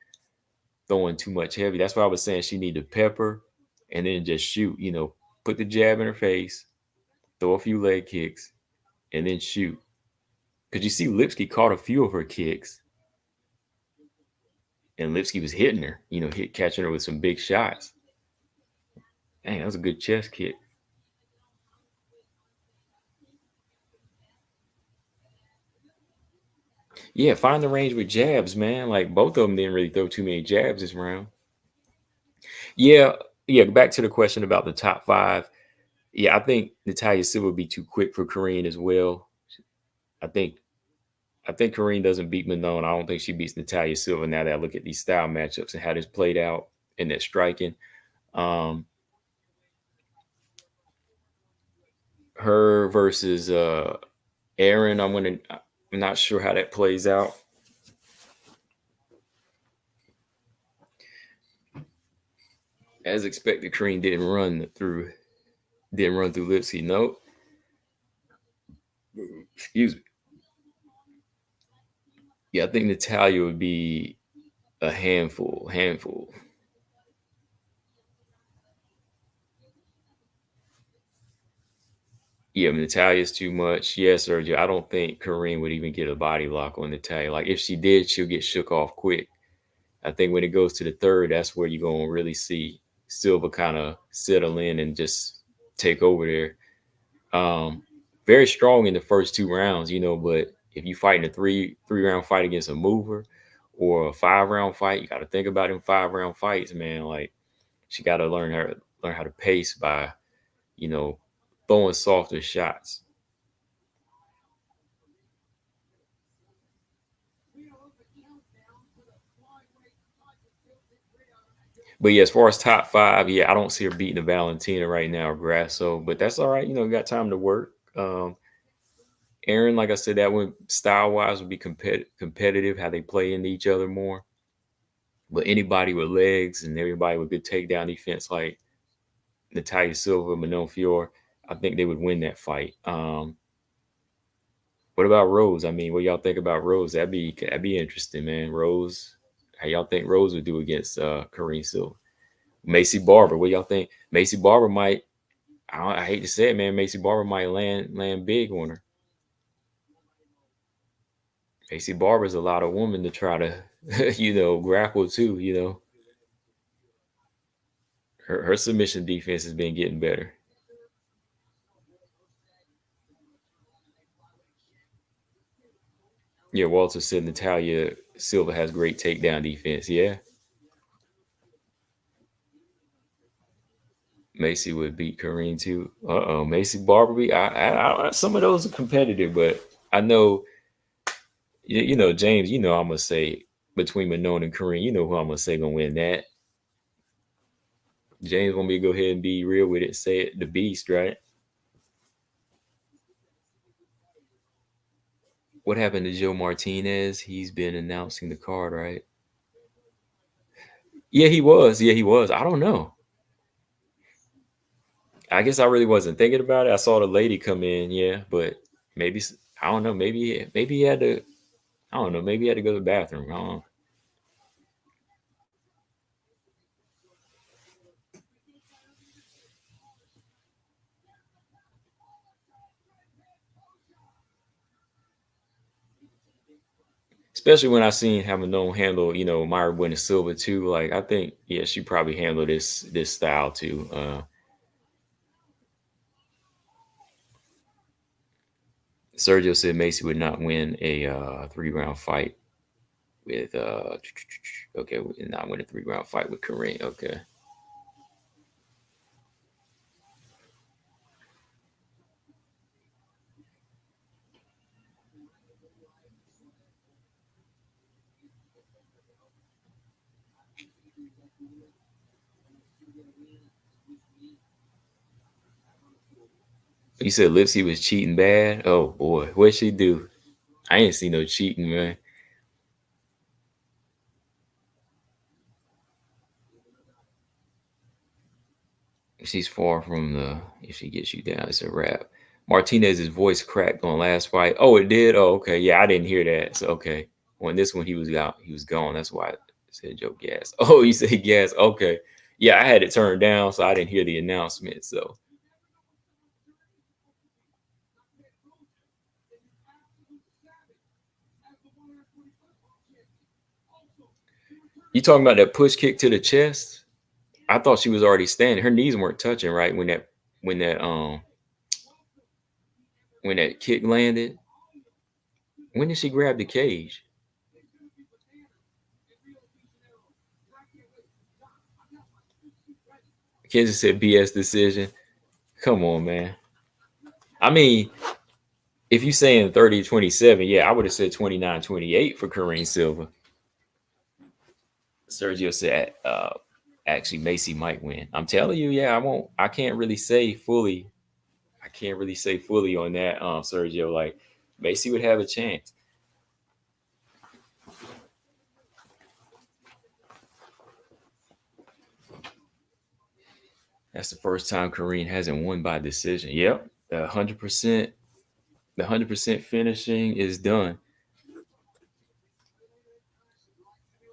S1: throwing too much heavy. That's why I was saying she need to pepper and then just shoot. Put the jab in her face, throw a few leg kicks, and then shoot. Because you see, Lipski caught a few of her kicks, and Lipski was hitting her. Catching her with some big shots. Dang, that was a good chest kick. Yeah, find the range with jabs, man. Like both of them didn't really throw too many jabs this round. Yeah, yeah. Back to the question about the top five. Yeah, I think Natalia Silva would be too quick for Karine as well. I think I think Karine doesn't beat Manon. I don't think she beats Natalia Silva. Now that I look at these style matchups and how this played out in that striking, um, her versus Aaron. I'm not sure how that plays out. As expected, Karine didn't run through Lipsy. Nope. Excuse me. Yeah, I think Natalia would be a handful. Handful. Yeah, Natalia's too much. Yeah, Sergio. I don't think Kareem would even get a body lock on Natalia. Like if she did, she'll get shook off quick. I think when it goes to the third, that's where you're gonna really see Silva kind of settle in and just take over there. Um, Very strong in the first two rounds, but if you fight in a three round fight against a mover or a 5 round fight, you got to think about in 5 round fights, man. Like she got to learn how to pace by, you know, throwing softer shots. But yeah, as far as top five, yeah, I don't see her beating the Valentina right now or Grasso, but that's all right. You got time to work. Aaron, like I said, that one style wise would be competitive, how they play into each other more. But anybody with legs and everybody with good takedown defense, like Natalia Silva, Manon Fior, I think they would win that fight. What about Rose? I mean, what y'all think about Rose? That'd be interesting, man. Rose, how y'all think Rose would do against Kareem Silva? Macy Barber, what y'all think? Macy Barber might. I hate to say it, man. Macy Barber might land big on her. Macy Barber's a lot of woman to try to, grapple too. Her submission defense has been getting better. Yeah, Walter said Natalia Silva has great takedown defense. Yeah, Macy would beat Kareem too. Macy Barber. Some of those are competitive, but I know, James. I'm gonna say between Manon and Kareem. You know who I'm gonna say gonna win that. James want me to go ahead and be real with it. Say it, the Beast, right? What happened to Joe Martinez? He's been announcing the card, right? Yeah, he was. Yeah, he was. I don't know. I guess I really wasn't thinking about it. I saw the lady come in, yeah, but maybe I don't know. Maybe he had to. I don't know. Maybe he had to go to the bathroom. I don't know. Especially when I seen how Manon handle, Myra Buena Silva too. Like I think, yeah, she probably handled this style too. Sergio said Macy would not win a 3 round fight with okay, would not win a 3 round fight with Kareem. Okay. You said Lipsy was cheating bad. Oh boy, what'd she do? I ain't see no cheating, man. She's far from the. If she gets you down, it's a wrap. Martinez's voice cracked on last fight. Oh, it did. Oh, okay. Yeah, I didn't hear that. So okay, on this one he was out. He was gone. That's why. Said Joe Gas. Oh, you said Gas. Okay. Yeah, I had it turned down, so I didn't hear the announcement. So you talking about that push kick to the chest? I thought she was already standing. Her knees weren't touching right when that when that kick landed. When did she grab the cage? Kansas said BS decision. Come on, man. I mean, if you saying 30-27, yeah, I would have said 29-28 for Kareem Silva. Sergio said, actually, Macy might win. I'm telling you, yeah, I won't. I can't really say fully. I can't really say fully on that, Sergio. Like Macy would have a chance. That's the first time Kareem hasn't won by decision. Yep, 100%. The 100% finishing is done.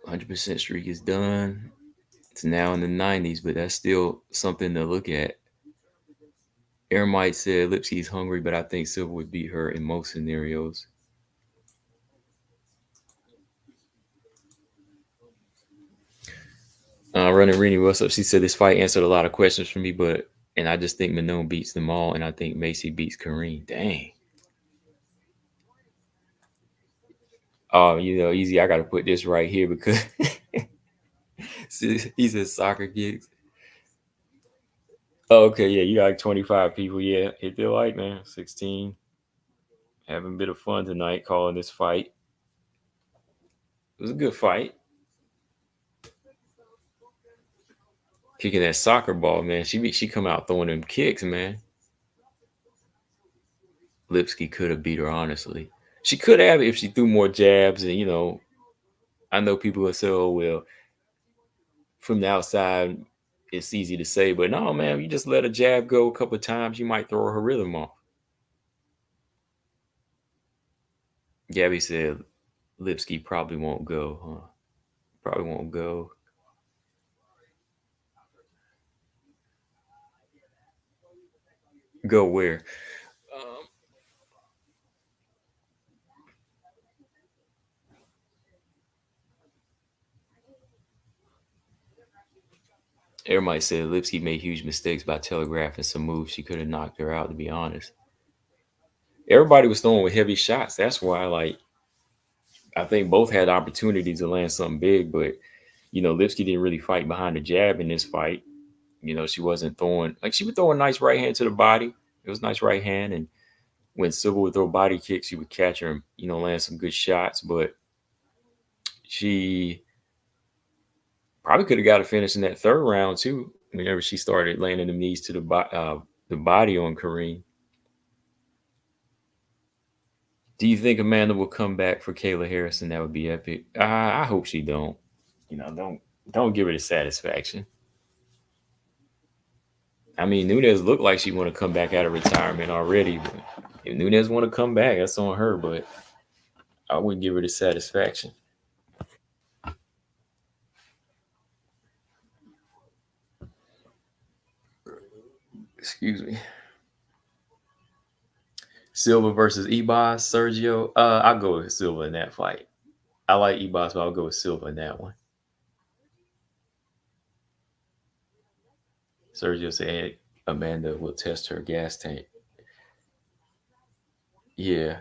S1: 100% streak is done. It's now in the 90s, but that's still something to look at. Aaron might said Lipski's hungry, but I think Silva would beat her in most scenarios. Running Rini, what's up? She said this fight answered a lot of questions for me, and I just think Manon beats them all, and I think Macy beats Kareem. Dang. Oh, easy. I got to put this right here because he said soccer gigs. Oh, okay, yeah, you got like 25 people. Yeah, hit their like, man. 16. Having a bit of fun tonight calling this fight. It was a good fight. Kicking that soccer ball, man. She come out throwing them kicks, man. Lipski could have beat her, honestly. She could have if she threw more jabs. And, I know people will say, oh, well, from the outside, it's easy to say. But no, man, you just let a jab go a couple of times, you might throw her rhythm off. Gabby said Lipski probably won't go, huh? Probably won't go. Go where? Um, Everybody said Lipski made huge mistakes by telegraphing some moves. She could have knocked her out, to be honest. Everybody was throwing with heavy shots. That's why, like, I think both had opportunities to land something big, but Lipski didn't really fight behind the jab in this fight. She wasn't throwing like she would throw a nice right hand to the body. It was a nice right hand, and when Silva would throw body kicks, she would catch her and land some good shots. But she probably could have got a finish in that third round too. Whenever she started landing the knees to the body on Kareem. Do you think Amanda will come back for Kayla Harrison? That would be epic. I hope she don't. Don't give her the satisfaction. I mean, Nunez looked like she want to come back out of retirement already. But if Nunez want to come back, that's on her. But I wouldn't give her the satisfaction. Excuse me. Silva versus Ebas, Sergio. I'll go with Silva in that fight. I like Ebas, but I'll go with Silva in that one. Sergio said Amanda will test her gas tank. Yeah.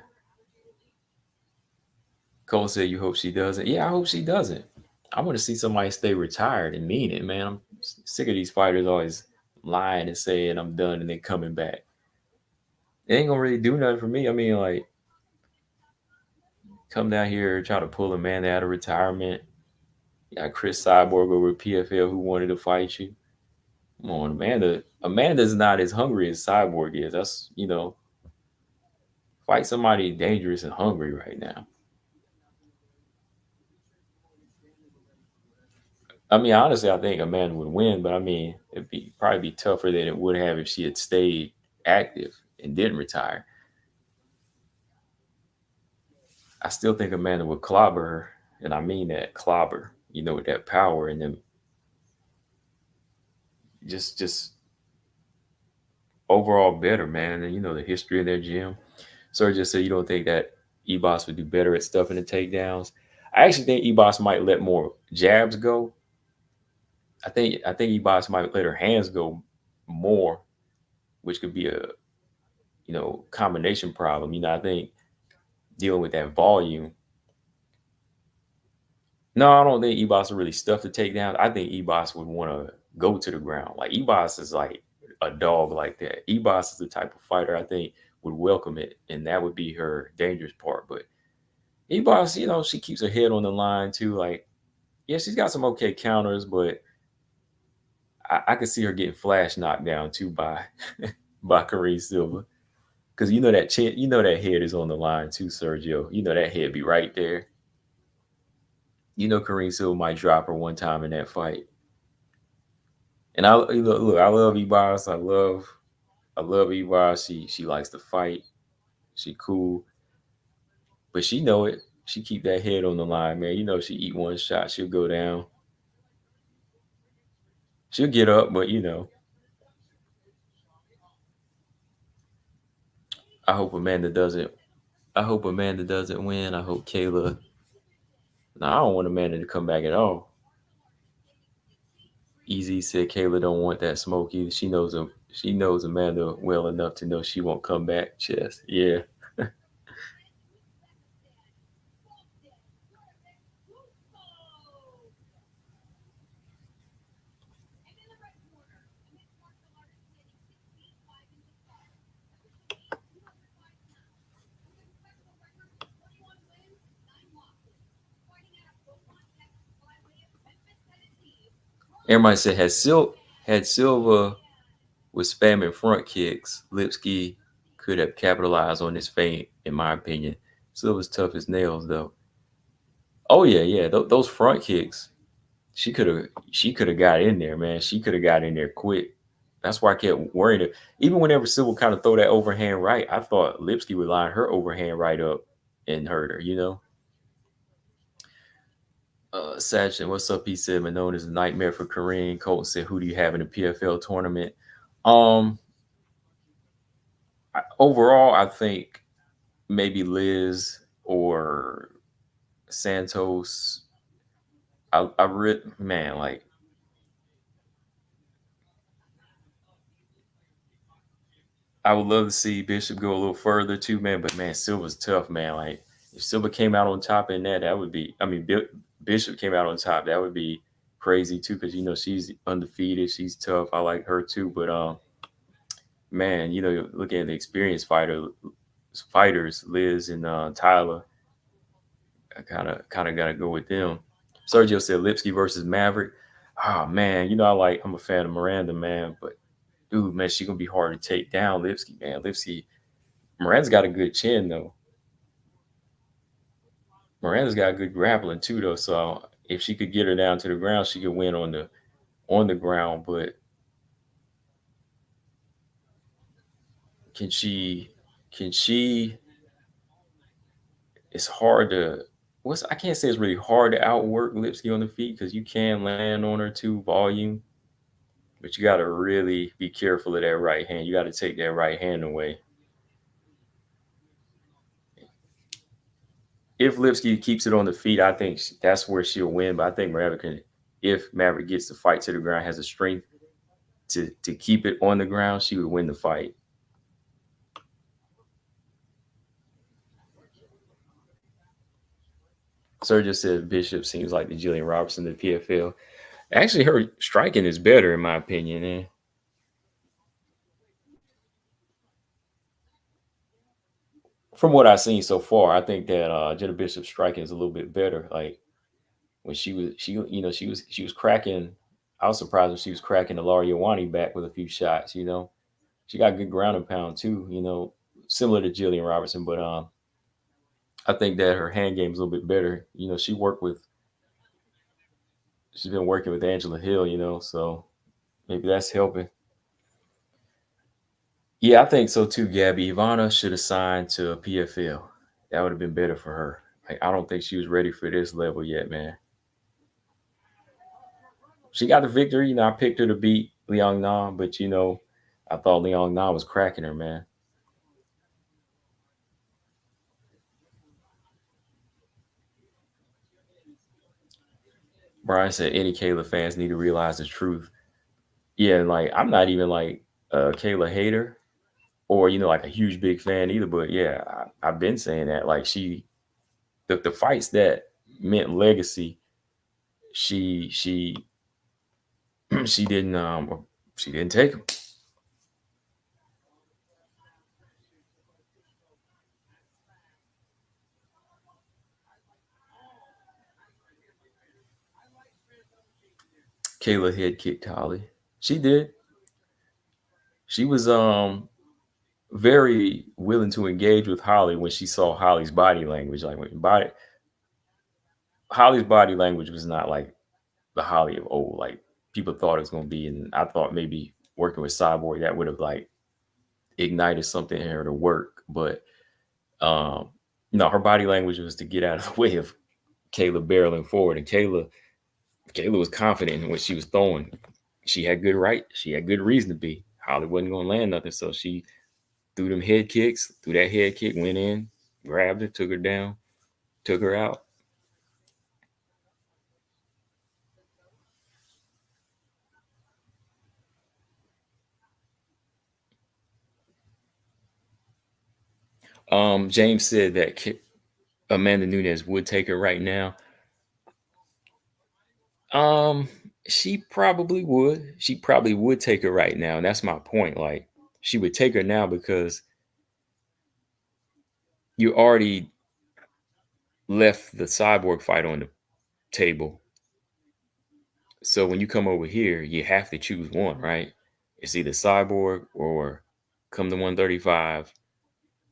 S1: Cole said you hope she doesn't. Yeah, I hope she doesn't. I want to see somebody stay retired and mean it, man. I'm sick of these fighters always lying and saying I'm done and then coming back. It ain't gonna really do nothing for me. I mean, like, come down here try to pull a man out of retirement. You got Chris Cyborg over PFL who wanted to fight you. Come on, Amanda. Amanda's not as hungry as Cyborg is. That's fight somebody dangerous and hungry right now. I mean, honestly, I think Amanda would win, but I mean, it'd be probably be tougher than it would have if she had stayed active and didn't retire. I still think Amanda would clobber her, and I mean that clobber. with that power and then just overall better, man. And the history of their gym. So just said you don't think that Ebos would do better at stuffing the takedowns. I actually think Ebos might let more jabs go. I think Ebos might let her hands go more, which could be a combination problem. I think dealing with that volume. No, I don't think Ebos would really stuff the takedown. I think Ebos would want to go to the ground. Like Ebos is like a dog like that. Ebos is the type of fighter I think would welcome it, and that would be her dangerous part. But Ebos, she keeps her head on the line too. Like, yeah, she's got some okay counters, but I could see her getting flash knocked down too by by Kareem Silva. Because that chin, that head is on the line too, Sergio. That head be right there. Kareem Silva might drop her one time in that fight. And look, I love Ebos. I love Ebos. She likes to fight. She cool, but she know it. She keep that head on the line, man. She eat one shot, she'll go down. She'll get up, but I hope Amanda doesn't. I hope Amanda doesn't win. I hope Kayla. No, I don't want Amanda to come back at all. Easy said Kayla don't want that smoke either. She knows Amanda well enough to know she won't come back. Chest, yeah. Everybody said had Silva was spamming front kicks, Lipski could have capitalized on this feint, in my opinion. Silva's tough as nails, though. Oh yeah, yeah. Those front kicks, she could have got in there, man. She could have got in there quick. That's why I kept worrying. Even whenever Silva kind of throw that overhand right, I thought Lipski would line her overhand right up and hurt her. Sachin, what's up? He said Manon is a nightmare for Kareem. Colton said, who do you have in the PFL tournament? Um, Overall, I think maybe Liz or Santos. I read, man, like I would love to see Bishop go a little further too, man. But man, Silva's tough, man. Like if Silva came out on top in that would be. I mean, Bishop came out on top. That would be crazy too, because she's undefeated. She's tough. I like her too. But man, looking at the experienced fighters, Liz and Tyler, I kind of got to go with them. Sergio said Lipski versus Maverick. Oh man, I'm a fan of Miranda, man, but dude, man, she gonna be hard to take down. Lipski, man, Miranda's got a good chin though. Miranda's got good grappling too though. So if she could get her down to the ground, she could win on the ground. But can she? Can she? It's hard to. I can't say it's really hard to outwork Lipski on the feet because you can land on her too, volume. But you got to really be careful of that right hand. You got to take that right hand away. If Lipski keeps it on the feet, I think that's where she'll win. But I think Maverick can, if Maverick gets the fight to the ground, has the strength to keep it on the ground, she would win the fight. Sergio said Bishop seems like the Jillian Robertson of the PFL. Actually, her striking is better in my opinion. From what I've seen so far, I think that Jenna Bishop's striking is a little bit better. Like when she was cracking. I was surprised when she was cracking the Laura Iwani back with a few shots. She got good ground and pound too. Similar to Jillian Robertson, but I think that her hand game is a little bit better. She's been working with Angela Hill. So maybe that's helping. Yeah, I think so too, Gabby. Ivana should have signed to a PFL. That would have been better for her. Like, I don't think she was ready for this level yet, man. she got the victory. I picked her to beat Liang Na, but I thought Liang Na was cracking her, man. Brian said any Kayla fans need to realize the truth. Yeah, and like I'm not even like a Kayla hater or like a huge big fan either. But yeah, I've been saying that like the fights that meant legacy, she she didn't she didn't take them. Kayla head kicked Holly. She did. She was very willing to engage with Holly when she saw Holly's body language. Like when Holly's body language was not like the Holly of old. Like people thought it was going to be, and I thought maybe working with Cyborg that would have like ignited something in her to work. But um, no, her body language was to get out of the way of Kayla barreling forward, and Kayla was confident in what she was throwing. She had good right. She had good reason to be. Holly wasn't going to land nothing, so she threw them head kicks. Threw that head kick, went in, grabbed her, took her down, took her out. James said that Amanda Nunes would take her right now. Um, she probably would. She probably would take her right now, and that's my point. Like, she would take her now because you already left the cyborg fight on the table. So when you come over here, you have to choose one, right? It's either cyborg or come to 135,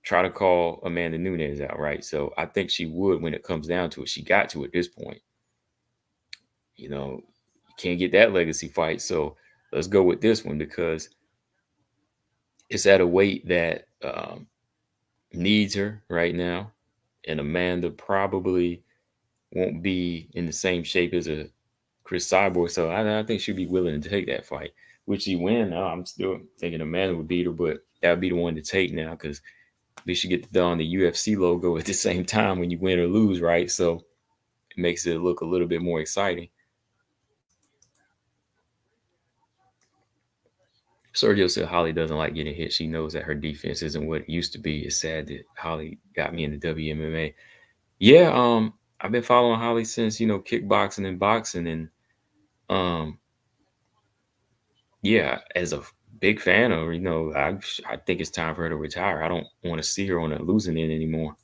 S1: try to call Amanda Nunes out, right? So I think she would when it comes down to it. She got to at this point. You can't get that legacy fight. So let's go with this one because it's at a weight that needs her right now. And Amanda probably won't be in the same shape as a Chris Cyborg. So I think she'd be willing to take that fight. Would she win? No, I'm still thinking Amanda would beat her, but that would be the one to take now because at least you get to don the UFC logo at the same time when you win or lose, right? So it makes it look a little bit more exciting. Sergio said Holly doesn't like getting hit. She knows that her defense isn't what it used to be. It's sad that Holly got me into WMMA. Yeah, I've been following Holly since kickboxing and boxing, and um, yeah, as a big fan of her, I think it's time for her to retire. I don't want to see her on a losing end anymore.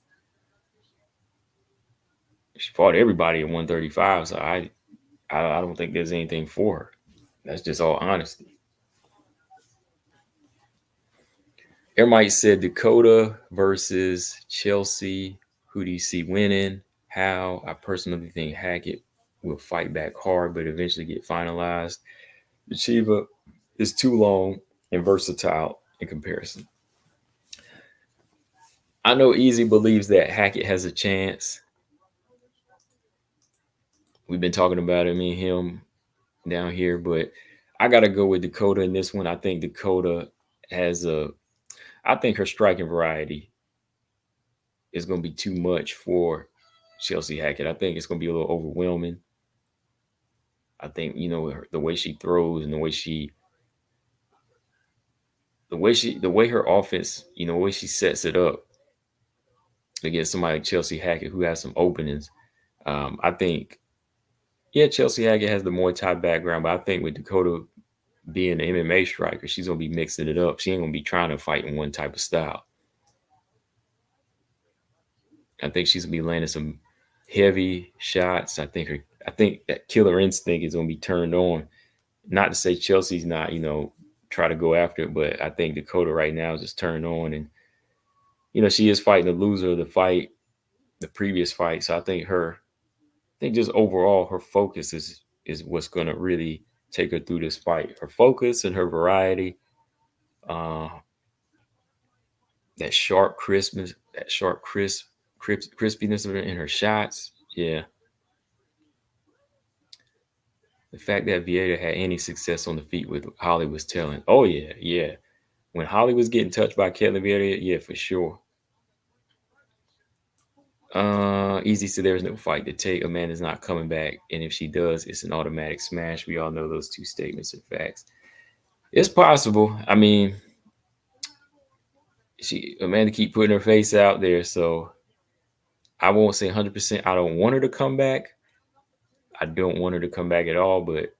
S1: She fought everybody at 135, so I don't think there's anything for her. That's just all honesty. Everybody said Dakota versus Chelsea. Who do you see winning? How? I personally think Hackett will fight back hard, but eventually get finalized. The Chiva is too long and versatile in comparison. I know Easy believes that Hackett has a chance. We've been talking about it, me and him down here, but I got to go with Dakota in this one. I think Dakota has I think her striking variety is going to be too much for Chelsea Hackett. I think it's going to be a little overwhelming. I think the way she throws and the way her offense, the way she sets it up against somebody like Chelsea Hackett who has some openings. I think Chelsea Hackett has the Muay Thai background, but I think with Dakota being an MMA striker, she's gonna be mixing it up. She ain't gonna be trying to fight in one type of style. I think she's gonna be landing some heavy shots. I think that killer instinct is gonna be turned on. Not to say Chelsea's not, try to go after it, but I think Dakota right now is just turned on, and she is fighting the loser of the fight, the previous fight. So I think just overall her focus is what's gonna really take her through this fight. Her focus and her variety, uh, that sharp crispness, crispiness in her shots. Yeah, The fact that Vieira had any success on the feet with Holly was telling. Oh yeah, yeah. When Holly was getting touched by Caitlin Vieira, yeah, for sure. Easy said there's no fight to take. Amanda's not coming back, and if she does, it's an automatic smash. We all know those two statements are facts. It's possible. I mean, Amanda keep putting her face out there, so I won't say 100%. I don't want her to come back. I don't want her to come back at all. But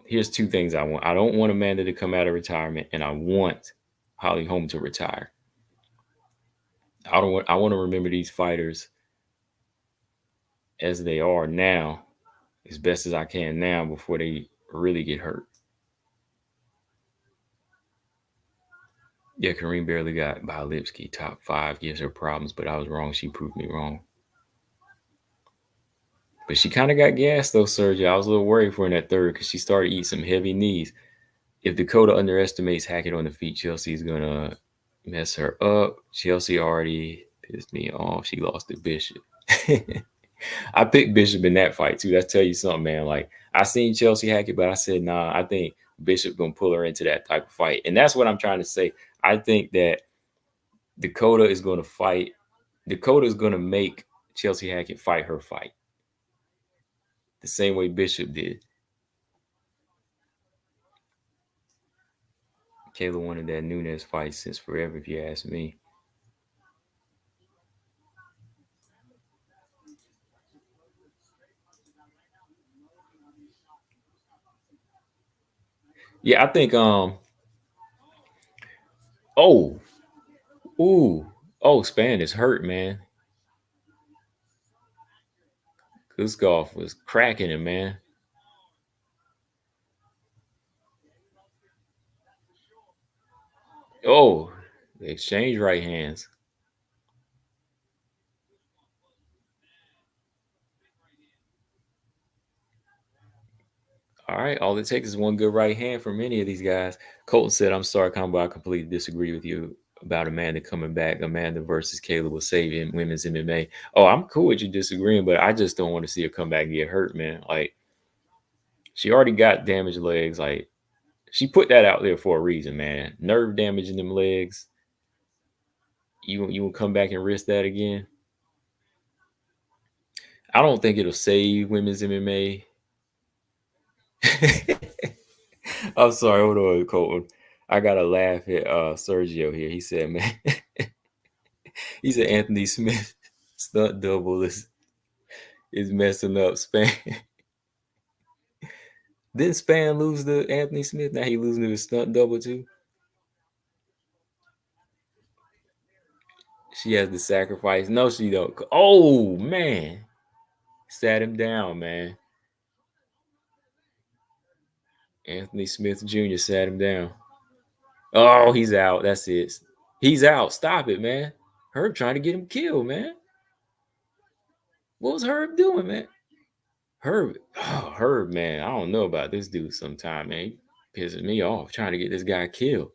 S1: here's two things I want. I don't want Amanda to come out of retirement, and I want Holly Holm to retire. I don't want. I want to remember these fighters as they are now, as best as I can now, before they really get hurt. Yeah, Kareem barely got by Lipski. Top five gives her problems, but I was wrong. She proved me wrong. But she kind of got gassed though, Sergio. I was a little worried for her in that third because she started eating some heavy knees. If Dakota underestimates Hackett on the feet, Chelsea's gonna mess her up. Chelsea already pissed me off. She lost to Bishop. I picked Bishop in that fight too. That's tell you something, man. Like I seen Chelsea Hackett, but I said, nah, I think Bishop gonna pull her into that type of fight. And that's what I'm trying to say. I think that Dakota is gonna fight. Dakota is gonna make Chelsea Hackett fight her fight. The same way Bishop did. Kayla wanted that Nunes fight since forever, if you ask me. Yeah, I think oh, ooh, oh, Span is hurt, man. Kuskov was cracking him, man. Oh, they exchange right hands. All right, all it takes is one good right hand from any of these guys. Colton said, I'm sorry, Combo, I completely disagree with you about Amanda coming back. Amanda versus Kayla will save in women's MMA. Oh, I'm cool with you disagreeing, but I just don't want to see her come back and get hurt, man. Like, she already got damaged legs. Like, she put that out there for a reason, man. Nerve damage in them legs. You will come back and risk that again? I don't think it'll save women's MMA. I'm sorry, hold on, Colton. I gotta laugh at Sergio here. He said, man, he said Anthony Smith stunt double is messing up Span. Didn't Span lose to Anthony Smith? Now he losing to his stunt double too. She has the sacrifice. No, she don't. Oh man, sat him down, man. Anthony Smith Jr. sat him down. Oh, he's out. That's it. He's out. Stop it, man. Herb trying to get him killed, man. What was Herb doing, man? Herb, man. I don't know about this dude sometime, man. He pissing me off trying to get this guy killed.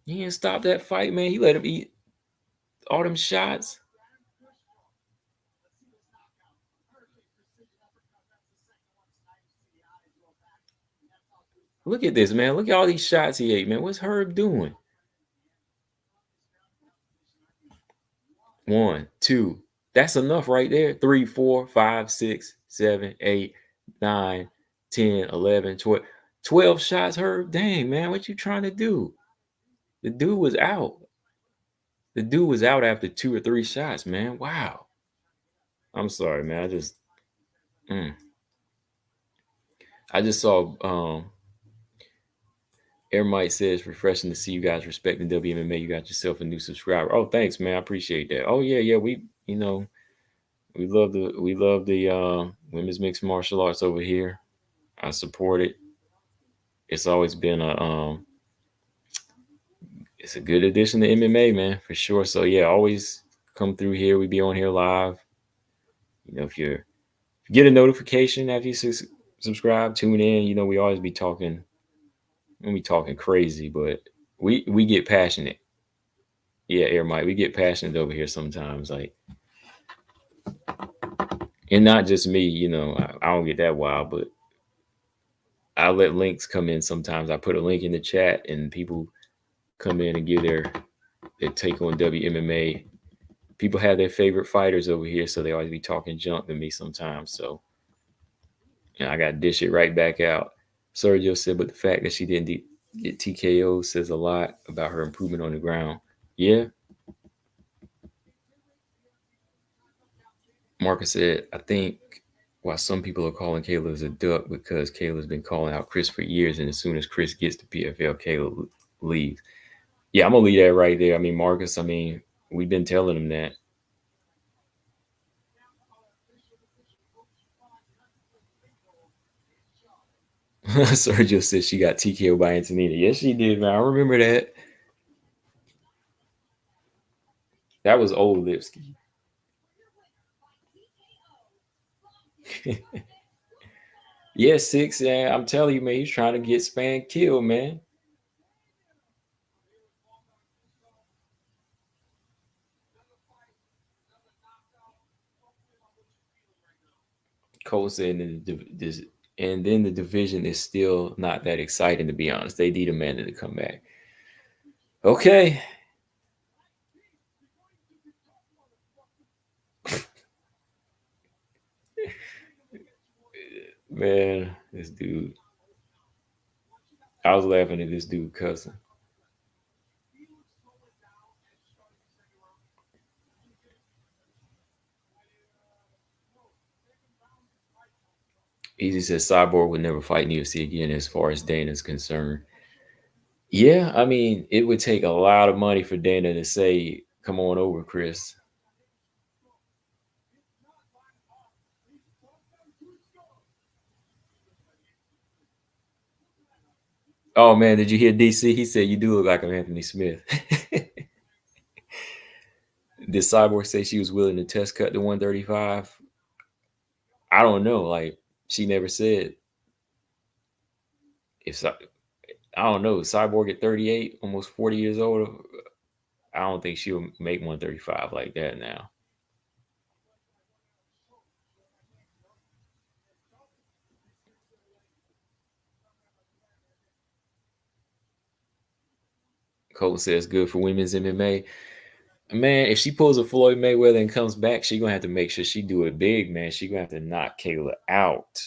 S1: He didn't stop that fight, man. He let him eat all them shots. Look at this, man. Look at all these shots he ate, man. What's Herb doing? One, two. That's enough right there. 3, 4, 5, 6, 7, 8, 9, 10, 11, 12. 12 shots, Herb. Dang, man. What you trying to do? The dude was out. The dude was out after 2 or 3 shots, man. Wow. I'm sorry, man. Mm. I just saw Air says refreshing to see you guys respecting WMMA. You got yourself a new subscriber. Oh, thanks, man. I appreciate that. Oh yeah, yeah. We love the women's mixed martial arts over here. I support it. It's always been it's a good addition to MMA, man, for sure. So yeah, always come through here. We be on here live. If you get a notification after you subscribe, tune in. We always be talking. We talking crazy, but we get passionate. Yeah, Air Mike, we get passionate over here sometimes. Like And not just me, I don't get that wild, but I let links come in sometimes. I put a link in the chat and people come in and give their take on WMMA. People have their favorite fighters over here, so they always be talking junk to me sometimes. So I got to dish it right back out. Sergio said, but the fact that she didn't get TKO says a lot about her improvement on the ground. Yeah. Marcus said, I think why some people are calling Kayla a duck because Kayla's been calling out Chris for years, and as soon as Chris gets to PFL, Kayla leaves. Yeah, I'm gonna leave that right there. I mean, Marcus, we've been telling him that. Sergio said she got TKO by Antonina. Yes, she did, man. I remember that. That was old Lipski. Yeah, six. Yeah, I'm telling you, man, he's trying to get Span killed, man. Cole said, and then the division is still not that exciting, to be honest. They need Amanda to come back. Okay, man, this dude. I was laughing at this dude cussing. Easy says Cyborg would never fight in UFC again as far as Dana's concerned. Yeah, I mean, it would take a lot of money for Dana to say, come on over, Chris. Oh man, did you hear DC? He said you do look like an Anthony Smith. Did Cyborg say she was willing to test cut to 135? I don't know. Like she never said if I don't know. Cyborg at 38, almost 40 years old. I don't think she'll make 135 like that now. Cole says good for women's MMA. Man, if she pulls a Floyd Mayweather and comes back, she gonna have to make sure she do it big, man. She gonna have to knock Kayla out.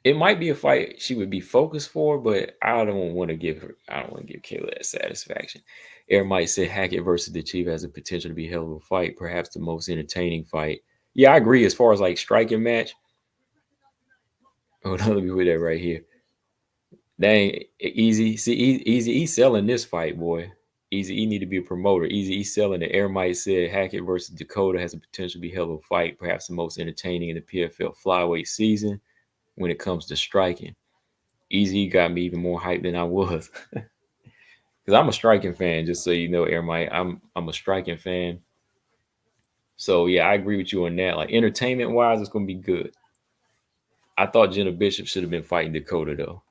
S1: It might be a fight she would be focused for, but I don't want to give Kayla that satisfaction. Air might say Hackett versus the Chief has the potential to be a hell of a fight, perhaps the most entertaining fight. Yeah, I agree. As far as like striking match, hold on, let me put that right here. Dang, easy. See, easy. He's selling this fight, boy. Easy. He need to be a promoter. Easy. He's selling it. Air might said Hackett versus Dakota has the potential to be a hell of a fight, perhaps the most entertaining in the PFL flyweight season when it comes to striking. Easy got me even more hyped than I was. Because I'm a striking fan, just so you know, Air Mike. I'm a striking fan. So yeah, I agree with you on that. Like entertainment wise, it's gonna be good. I thought Jenna Bishop should have been fighting Dakota though.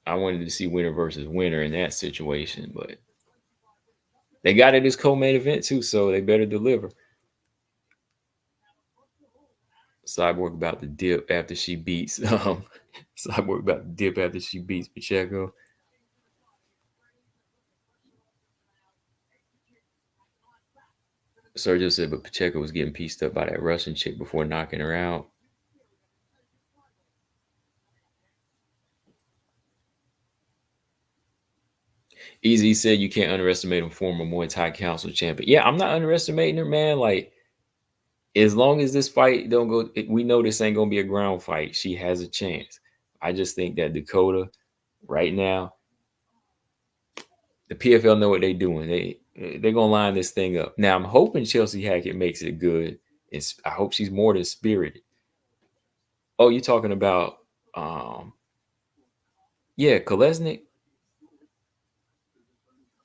S1: I wanted to see winner versus winner in that situation, but they got it as co-main event too, so they better deliver. Cyborg about to dip after she beats Cyborg about to dip after she beats Pacheco. Sergio said, but Pacheco was getting pieced up by that Russian chick before knocking her out. Easy said you can't underestimate a former Muay Thai Council champion. Yeah, I'm not underestimating her, man. Like, as long as this fight don't go, we know this ain't gonna be a ground fight. She has a chance. I just think that Dakota, right now, the PFL know what they're doing. They're gonna line this thing up. Now I'm hoping Chelsea Hackett makes it good. I hope she's more than spirited. Oh, you're talking about yeah, Kolesnik.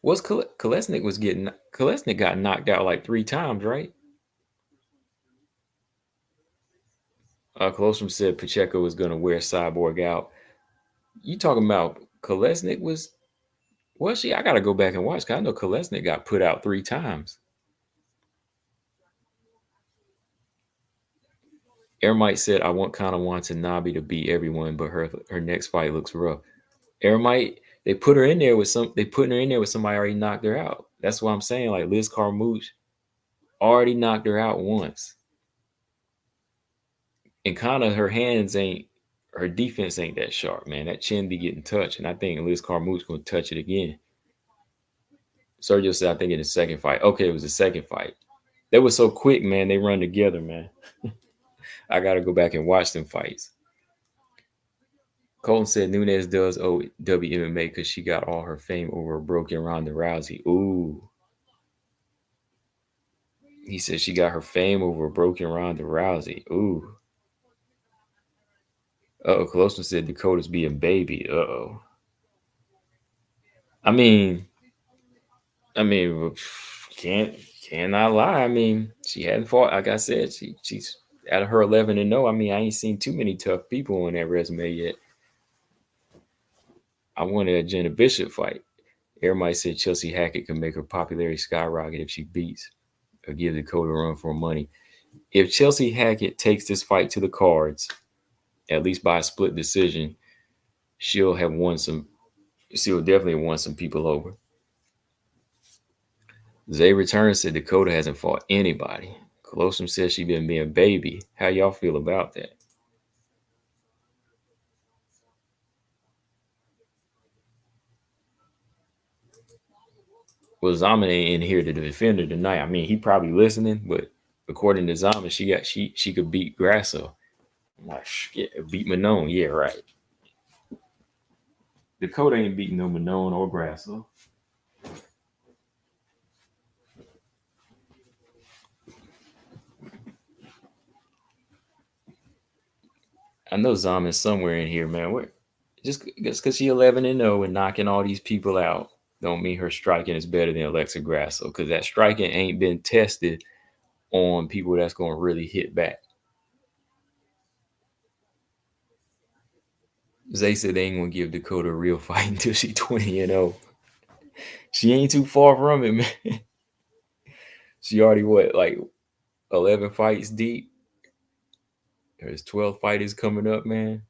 S1: Kolesnik was getting Kolesnik got knocked out like 3 times, right? Colostrum said Pacheco was gonna wear Cyborg out. You talking about Kolesnik was? Was she? I gotta go back and watch. 'Cause I know Kolesnik got put out 3 times. Ermite said, "I want kind of wants Nabi to beat everyone, but her next fight looks rough." Ermite, they put her in there with some. They putting her in there with somebody already knocked her out. That's what I'm saying. Like Liz Carmouche already knocked her out once, and kind of her hands ain't. Her defense ain't that sharp, man. That chin be getting touched, and I think Liz Carmouche gonna touch it again. Sergio said, "I think in the second fight." Okay, it was the second fight. That was so quick, man. They run together, man. I gotta go back and watch them fights. Colton said Nunes does owe WMMA because she got all her fame over a broken Ronda Rousey. Ooh. He said she got her fame over a broken Ronda Rousey. Ooh. Uh-oh. Colossus said Dakota's being baby. Uh-oh. I mean, I mean, cannot lie. I mean, she hadn't fought. Like I said, she's out of her 11-0. I mean, I ain't seen too many tough people on that resume yet. I wanted a Jenna Bishop fight. Everybody said Chelsea Hackett can make her popularity skyrocket if she beats or give Dakota a run for money. If Chelsea Hackett takes this fight to the cards, at least by a split decision, she'll have won some. She'll definitely won some people over. Zay returns said Dakota hasn't fought anybody. Colossus says she been being baby. How y'all feel about that? Well, Zaman ain't in here to defend her tonight. I mean, he probably listening, but according to Zaman, she could beat Grasso. I'm like, yeah, beat Manon. Yeah, right. Dakota ain't beating no Manon or Grasso. I know Zaman's somewhere in here, man. Where just because she 11-0 and knocking all these people out, don't mean her striking is better than Alexa Grasso. Because that striking ain't been tested on people that's going to really hit back. Zay said they ain't gonna give Dakota a real fight until she 20-0. She ain't too far from it, man. She already what, like 11 fights deep. There's 12 fighters coming up, man.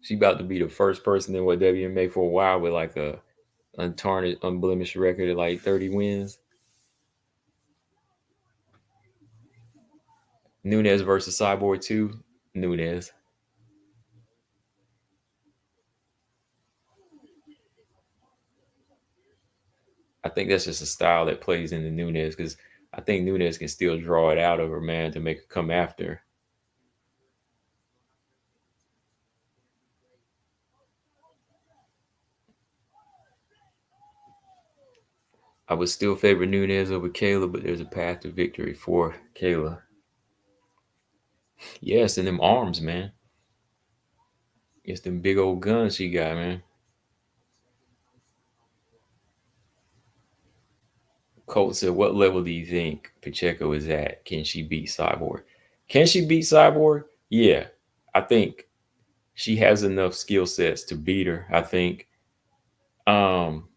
S1: She about to be the first person in what WMA for a while with like a untarnished, unblemished record of like 30 wins. Nunes versus Cyborg 2. Nunes. I think that's just a style that plays into Nunes because I think Nunes can still draw it out of her, man, to make her come after. I would still favor Nunes over Kayla, but there's a path to victory for Kayla. Yes, and them arms, man. It's them big old guns she got, man. Colt said, "What level do you think Pacheco is at? Can she beat Cyborg? Can she beat Cyborg? Yeah, I think she has enough skill sets to beat her. I think. Um,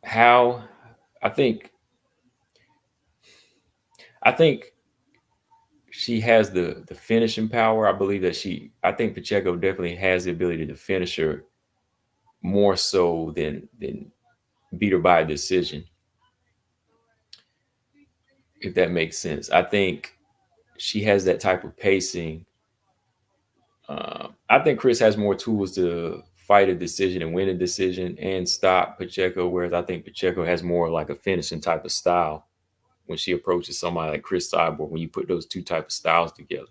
S1: how? I think. I think she has the finishing power. I believe that she. I think Pacheco definitely has the ability to finish her more so than beat her by a decision. If that makes sense, I think she has that type of pacing. I think Chris has more tools to fight a decision and win a decision and stop Pacheco, whereas I think Pacheco has more like a finishing type of style when she approaches somebody like Chris Cyborg. When you put those two type of styles together,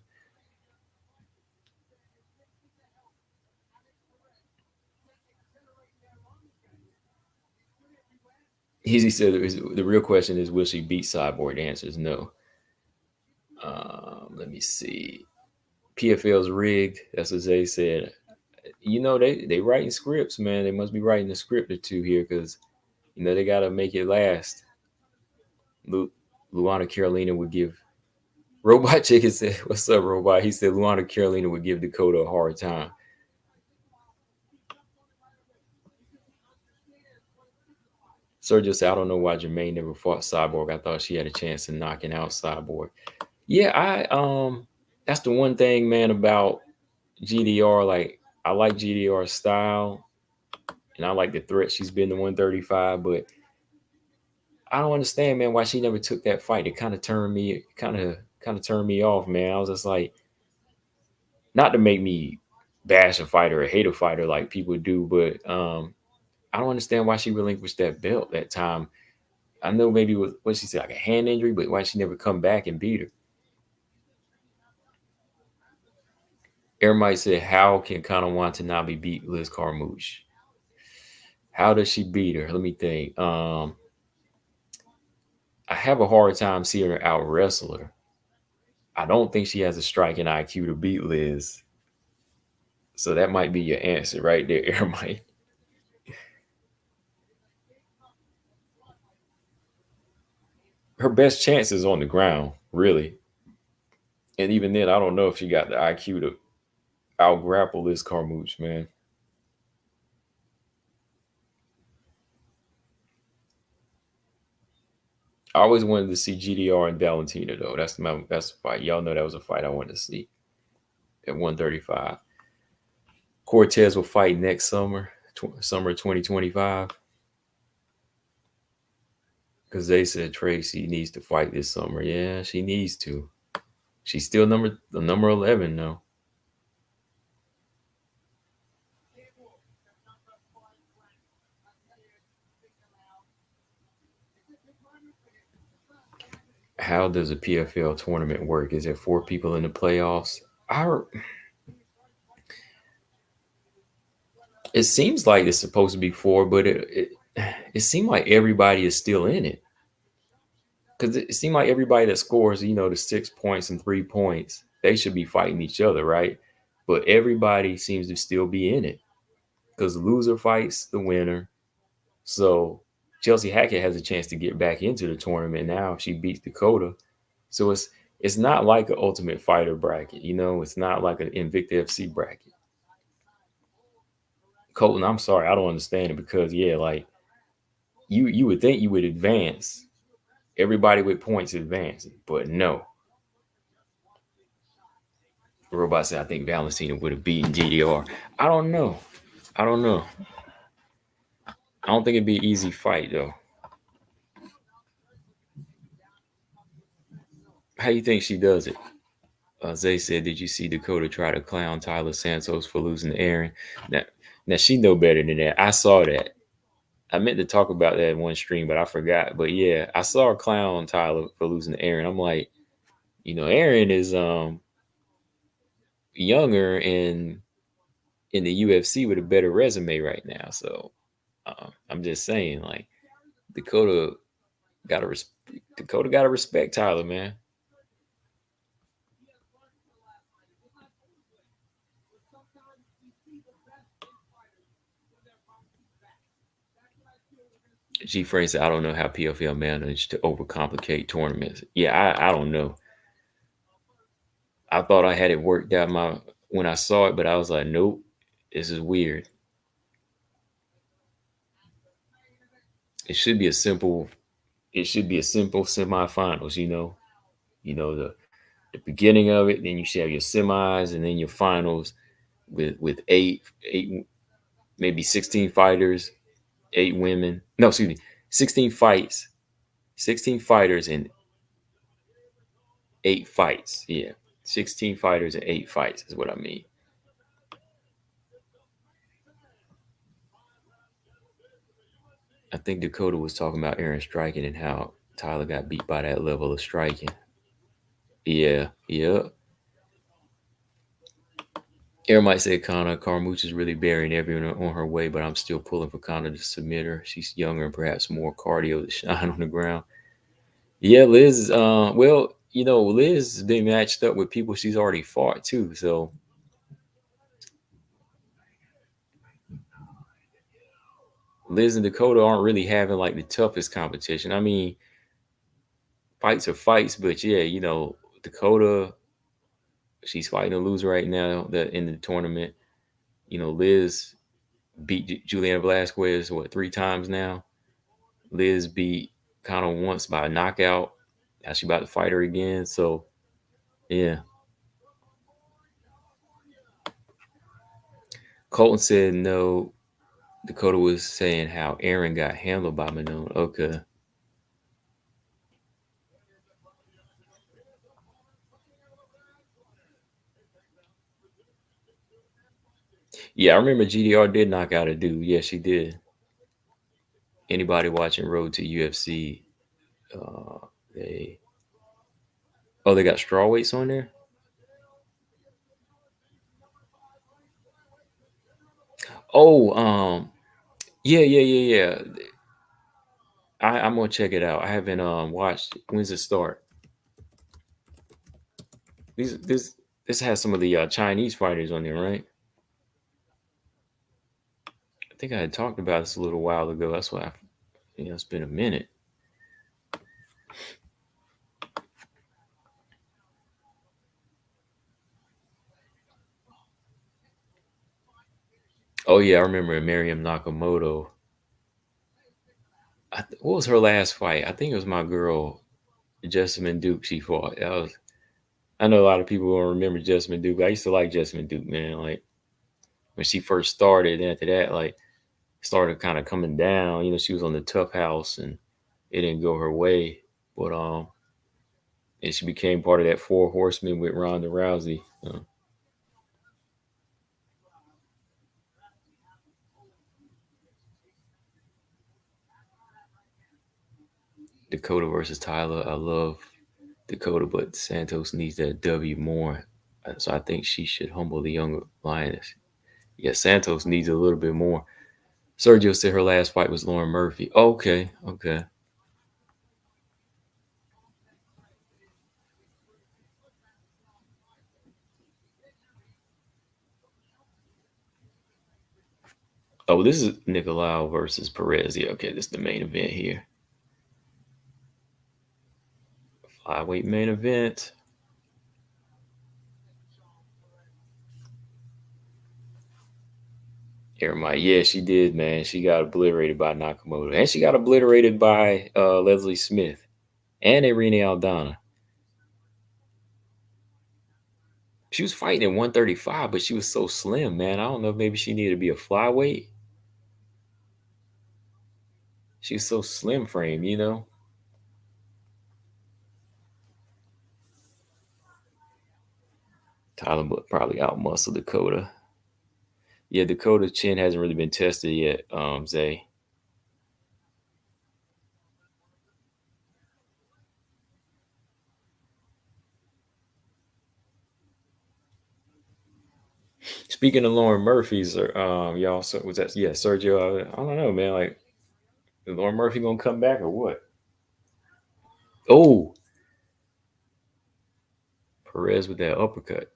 S1: Easy said the real question is, will she beat Cyborg? The answer is no. Let me see. PFL's rigged. That's what Zay said. You know they writing scripts, man. They must be writing a script or two here because they got to make it last. Lu- Luana Carolina would give. Robot Chicken said, "What's up, Robot?" He said Luana Carolina would give Dakota a hard time. Sergio said, "I don't know why Jermaine never fought Cyborg. I thought she had a chance of knocking out Cyborg." Yeah, that's the one thing, man, about GDR. Like, I like GDR's style, and I like the threat she's been to 135, but I don't understand, man, why she never took that fight. It kind of turned me off, man. I was just like, not to make me bash a fighter or hate a fighter like people do, but I don't understand why she relinquished that belt that time. I know maybe it was what she said, like a hand injury, but why she never come back and beat her. Everybody said, how can Conor Watanabe beat Liz Carmouche? How does she beat her? Let me think. I have a hard time seeing her out wrestle her. I don't think she has a striking IQ to beat Liz. So that might be your answer right there, Ermite. Her best chance is on the ground, really. And even then, I don't know if she got the IQ to out grapple this Carmouche, man. I always wanted to see GDR and Valentina though. That's the fight. Y'all know that was a fight I wanted to see at 135. Cortez will fight next summer, summer 2025. Because they said Tracy needs to fight this summer. Yeah, she needs to. She's still number 11 though. How does a PFL tournament work? Is there four people in the playoffs? I It seems like it's supposed to be four, but it seemed like everybody is still in it because it seemed like everybody that scores, the 6 points and 3 points, they should be fighting each other, right? But everybody seems to still be in it because the loser fights the winner. So Chelsea Hackett has a chance to get back into the tournament now if she beats Dakota. So it's not like an Ultimate Fighter bracket, It's not like an Invicta FC bracket. Colton, I'm sorry, I don't understand it because like you would think you would advance. Everybody with points advancing, but no. Robot said I think Valentina would have beaten GDR. I don't know. I don't know. I don't think it'd be an easy fight though. How you think she does it? Zay said, "Did you see Dakota try to clown Tyler Santos for losing to Aaron?" Now, now she know better than that. I saw that. I meant to talk about that in one stream, but I forgot. But yeah, I saw her clown Tyler for losing to Aaron. I'm like, Aaron is younger and in the UFC with a better resume right now. So I'm just saying, like Dakota gotta Dakota gotta respect Tyler, man. G Frey said, "I don't know how PFL managed to overcomplicate tournaments." Yeah, I don't know. I thought I had it worked out my when I saw it, but I was like, nope, this is weird. It should be a simple. It should be a simple semifinals. The beginning of it, then you should have your semis, and then your finals with eight, maybe 16 fighters, 8 women. No, excuse me, 16 fights, 16 fighters and 8 fights. Yeah, 16 fighters and 8 fights is what I mean. I think Dakota was talking about Aaron striking and how Tyler got beat by that level of striking. Yeah, yeah. Aaron might say Connor Carmouche is really burying everyone on her way, but I'm still pulling for Connor to submit her. She's younger and perhaps more cardio to shine on the ground. Yeah, Liz. Well, Liz has been matched up with people she's already fought too. So Liz and Dakota aren't really having like the toughest competition. I mean, fights are fights, but yeah, Dakota, she's fighting to lose right now. In the tournament, Liz beat Juliana Velasquez what 3 times now. Liz beat Connor once by a knockout. Now she about to fight her again. So yeah, Colton said no. Dakota was saying how Aaron got handled by Manon. Okay. Yeah, I remember GDR did knock out a dude. Yeah, she did. Anybody watching Road to UFC, uh, they they got straw weights on there. Oh, yeah, yeah, yeah, yeah. I'm gonna check it out. I haven't watched. When's it start? These this has some of the Chinese fighters on there, right? I think I had talked about this a little while ago. That's why it's been a minute. Oh yeah, I remember Miriam Nakamoto. What was her last fight? I think it was my girl Jessamine Duke. She fought. That was. I know a lot of people will remember Jessamine Duke. I used to like Jessamine Duke, man. Like when she first started, and after that, like started kind of coming down. She was on the tough house, and it didn't go her way. But and she became part of that four horsemen with Ronda Rousey. Dakota versus Tyler. I love Dakota, but Santos needs that W more. So I think she should humble the young lioness. Yeah, Santos needs a little bit more. Sergio said her last fight was Lauren Murphy. Okay, okay. Oh, this is Nicolau versus Perez. Yeah, okay, this is the main event here. Flyweight main event. Jeremiah, yeah, she did, man. She got obliterated by Nakamoto, and she got obliterated by Leslie Smith and Irene Aldana. She was fighting at 135, but she was so slim, man. I don't know if maybe she needed to be a flyweight. She was so slim frame. Tyler probably outmuscled Dakota. Yeah, Dakota's chin hasn't really been tested yet, Zay. Speaking of Lauren Murphy's, y'all, so was that yeah, Sergio? I don't know, man. Like, is Lauren Murphy gonna come back or what? Oh, Perez with that uppercut.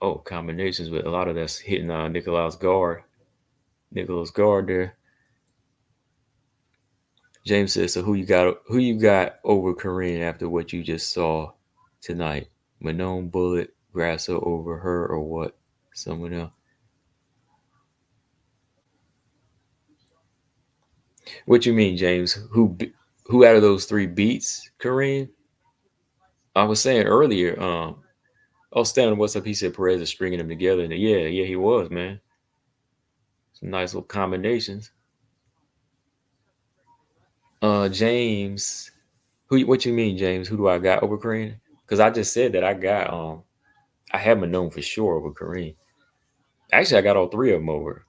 S1: Oh, combinations, but a lot of that's hitting Nicolau's guard. Nicolau's guard there. James says, "So who you got over Korean after what you just saw tonight? Manon Bullet, Grasso over her, or what? Someone else? What you mean, James? Who out of those three beats Korean? I was saying earlier. Oh, Stan, what's up? He said Perez is stringing them together, and yeah, yeah, he was, man. Some nice little combinations. James, who? What you mean, James? Who do I got over Korean? Because I just said that I have Manon for sure over Kareem. Actually, I got all three of them over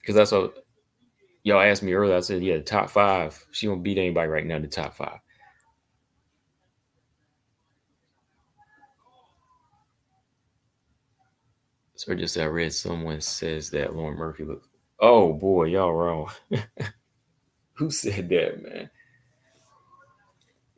S1: because that's what y'all asked me earlier. I said, yeah, the top five. She don't beat anybody right now in the top five. So just I read someone says that Lauren Murphy looks. Oh boy, y'all wrong. Who said that, man?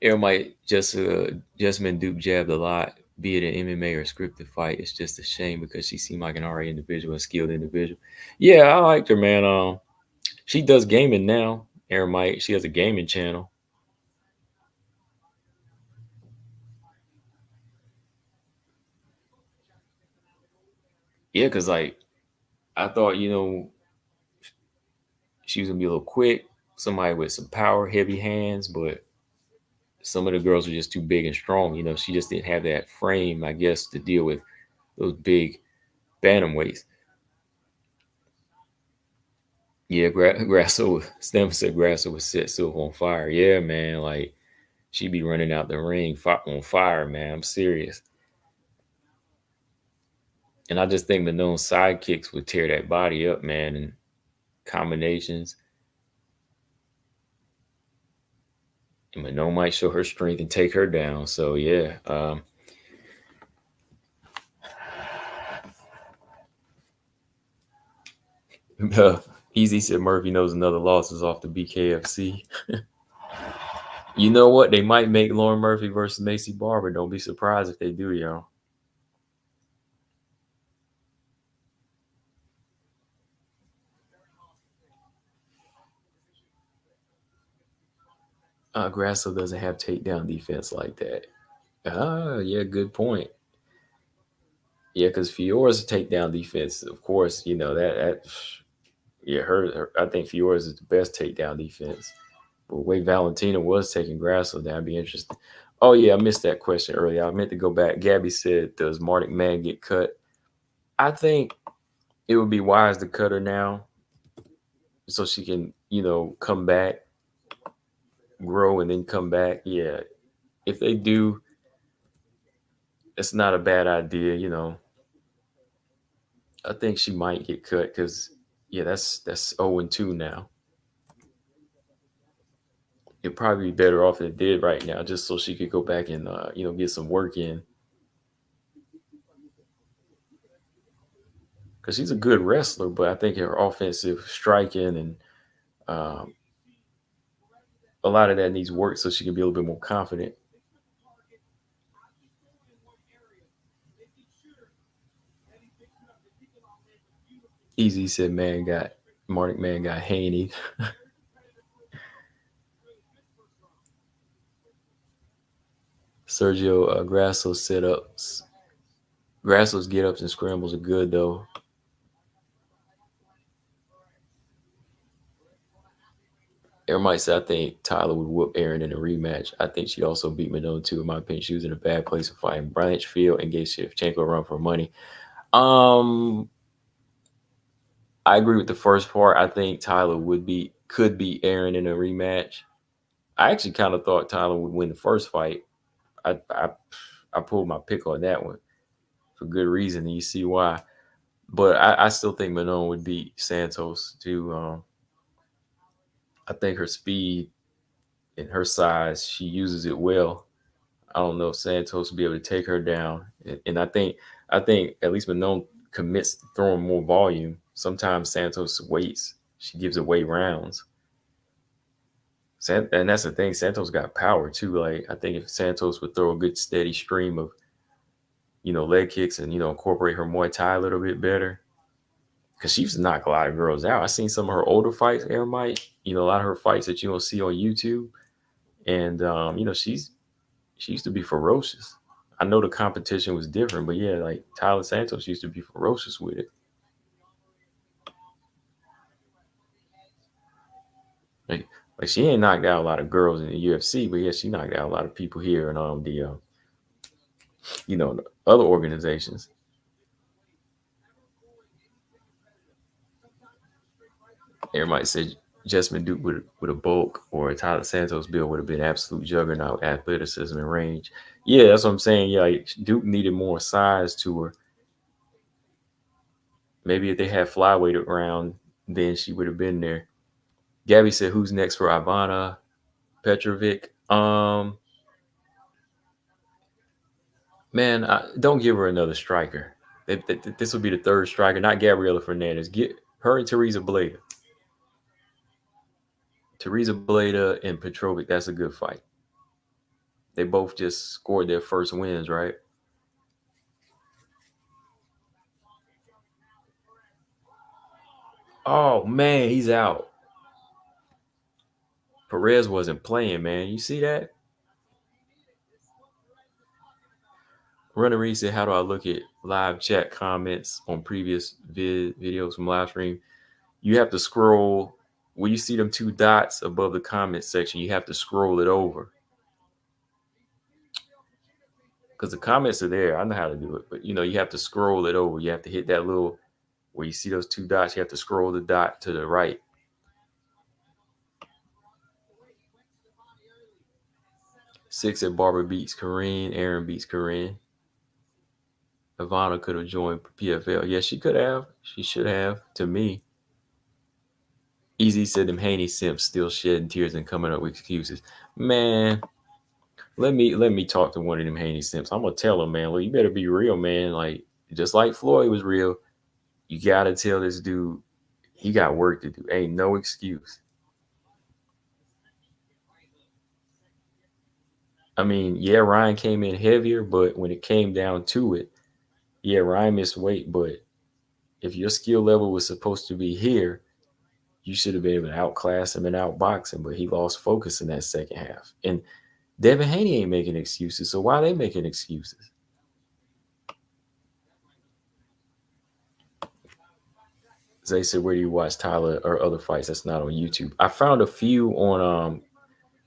S1: Everybody Jasmine Duke jabbed a lot, be it an MMA or scripted fight. It's just a shame because she seemed like an alright individual, a skilled individual. Yeah, I liked her, man. She does gaming now. Aramite, she has a gaming channel. Yeah, because like I thought, she was gonna be a little quick, somebody with some power, heavy hands, but some of the girls were just too big and strong. She just didn't have that frame, I guess, to deal with those big bantamweights. Yeah, Grasso, Stem said Grasso would set Silva on fire. Yeah, man, like she be running out the ring on fire, man. I'm serious. And I just think Manone's sidekicks would tear that body up, man, and combinations. And Manone might show her strength and take her down. So yeah, Easy said Murphy knows another loss is off the BKFC. You know what? They might make Lauren Murphy versus Macy Barber. Don't be surprised if they do, y'all. Grasso doesn't have takedown defense like that. Yeah, good point. Yeah, because Fiora's takedown defense, of course, that yeah, I think Fiora's is the best takedown defense. But the way Valentina was taking Grasso, that'd be interesting. Oh yeah, I missed that question earlier. I meant to go back. Gabby said, "Does Martic Man get cut?" I think it would be wise to cut her now, so she can, come back, grow, and then come back. Yeah, if they do, it's not a bad idea. I think she might get cut because, yeah, that's 0-2 now. It'd probably be better off if it did right now, just so she could go back and get some work in. Because she's a good wrestler, but I think her offensive striking and um, a lot of that needs work so she can be a little bit more confident. Easy said, "Man got Martic Man got Haney." Sergio Grasso set ups. Grasso's get ups and scrambles are good though. Everybody said I think Tyler would whoop Aaron in a rematch. I think she'd also beat Manon too. In my opinion, she was in a bad place of fighting Blanchfield and gave Shevchenko a run for money. Um, I agree with the first part. I think Tyler could beat Aaron in a rematch. I actually kind of thought Tyler would win the first fight. I pulled my pick on that one for good reason, and you see why. But I still think Manon would beat Santos too. I think her speed and her size, she uses it well. I don't know if Santos will be able to take her down, and I think at least Manon commits to throwing more volume. Sometimes Santos waits; she gives away rounds. And that's the thing. Santos got power too. Like I think if Santos would throw a good steady stream of leg kicks and incorporate her Muay Thai a little bit better, because she used to knock a lot of girls out. I seen some of her older fights, Air Mike. A lot of her fights that you don't see on YouTube, and she used to be ferocious. I know the competition was different, but yeah, like Tyler Santos used to be ferocious with it. Like, like she ain't knocked out a lot of girls in the UFC, but yeah, she knocked out a lot of people here and the the other organizations. Everybody said Jessamine Duke with a bulk or a Tyler Santos build would have been absolute juggernaut, athleticism and range. Yeah, that's what I'm saying. Yeah, like Duke needed more size to her. Maybe if they had flyweight around, then she would have been there. Gabby said, "Who's next for Ivana Petrovic?" Man, don't give her another striker. This will be the third striker, not Gabriela Fernandez. Get her and Teresa Bleda. Teresa Bleda and Petrovic. That's a good fight. They both just scored their first wins, right? Oh man, he's out. Perez wasn't playing, man. You see that? Runner Reed said, "How do I look at live chat comments on previous videos from live stream?" You have to scroll. When you see them two dots above the comment section, you have to scroll it over because the comments are there. I know how to do it, but you have to scroll it over. You have to hit that little where you see those two dots. You have to scroll the dot to the right. Six at Barber beats Corinne. Aaron beats Corinne. Ivana could have joined PFL. Yeah, she could have. She should have. To me, Easy said them Haney simps still shedding tears and coming up with excuses. Man, let me talk to one of them Haney simps. I'm gonna tell him, man. Well, you better be real, man. Like just like Floyd was real, you gotta tell this dude he got work to do. Ain't no excuse. I mean, yeah, Ryan came in heavier, but when it came down to it, yeah, Ryan missed weight. But if your skill level was supposed to be here, you should have been able to outclass him and outbox him. But he lost focus in that second half. And Devin Haney ain't making excuses. So why are they making excuses? They said, where do you watch Tyler or other fights that's not on YouTube? I found a few on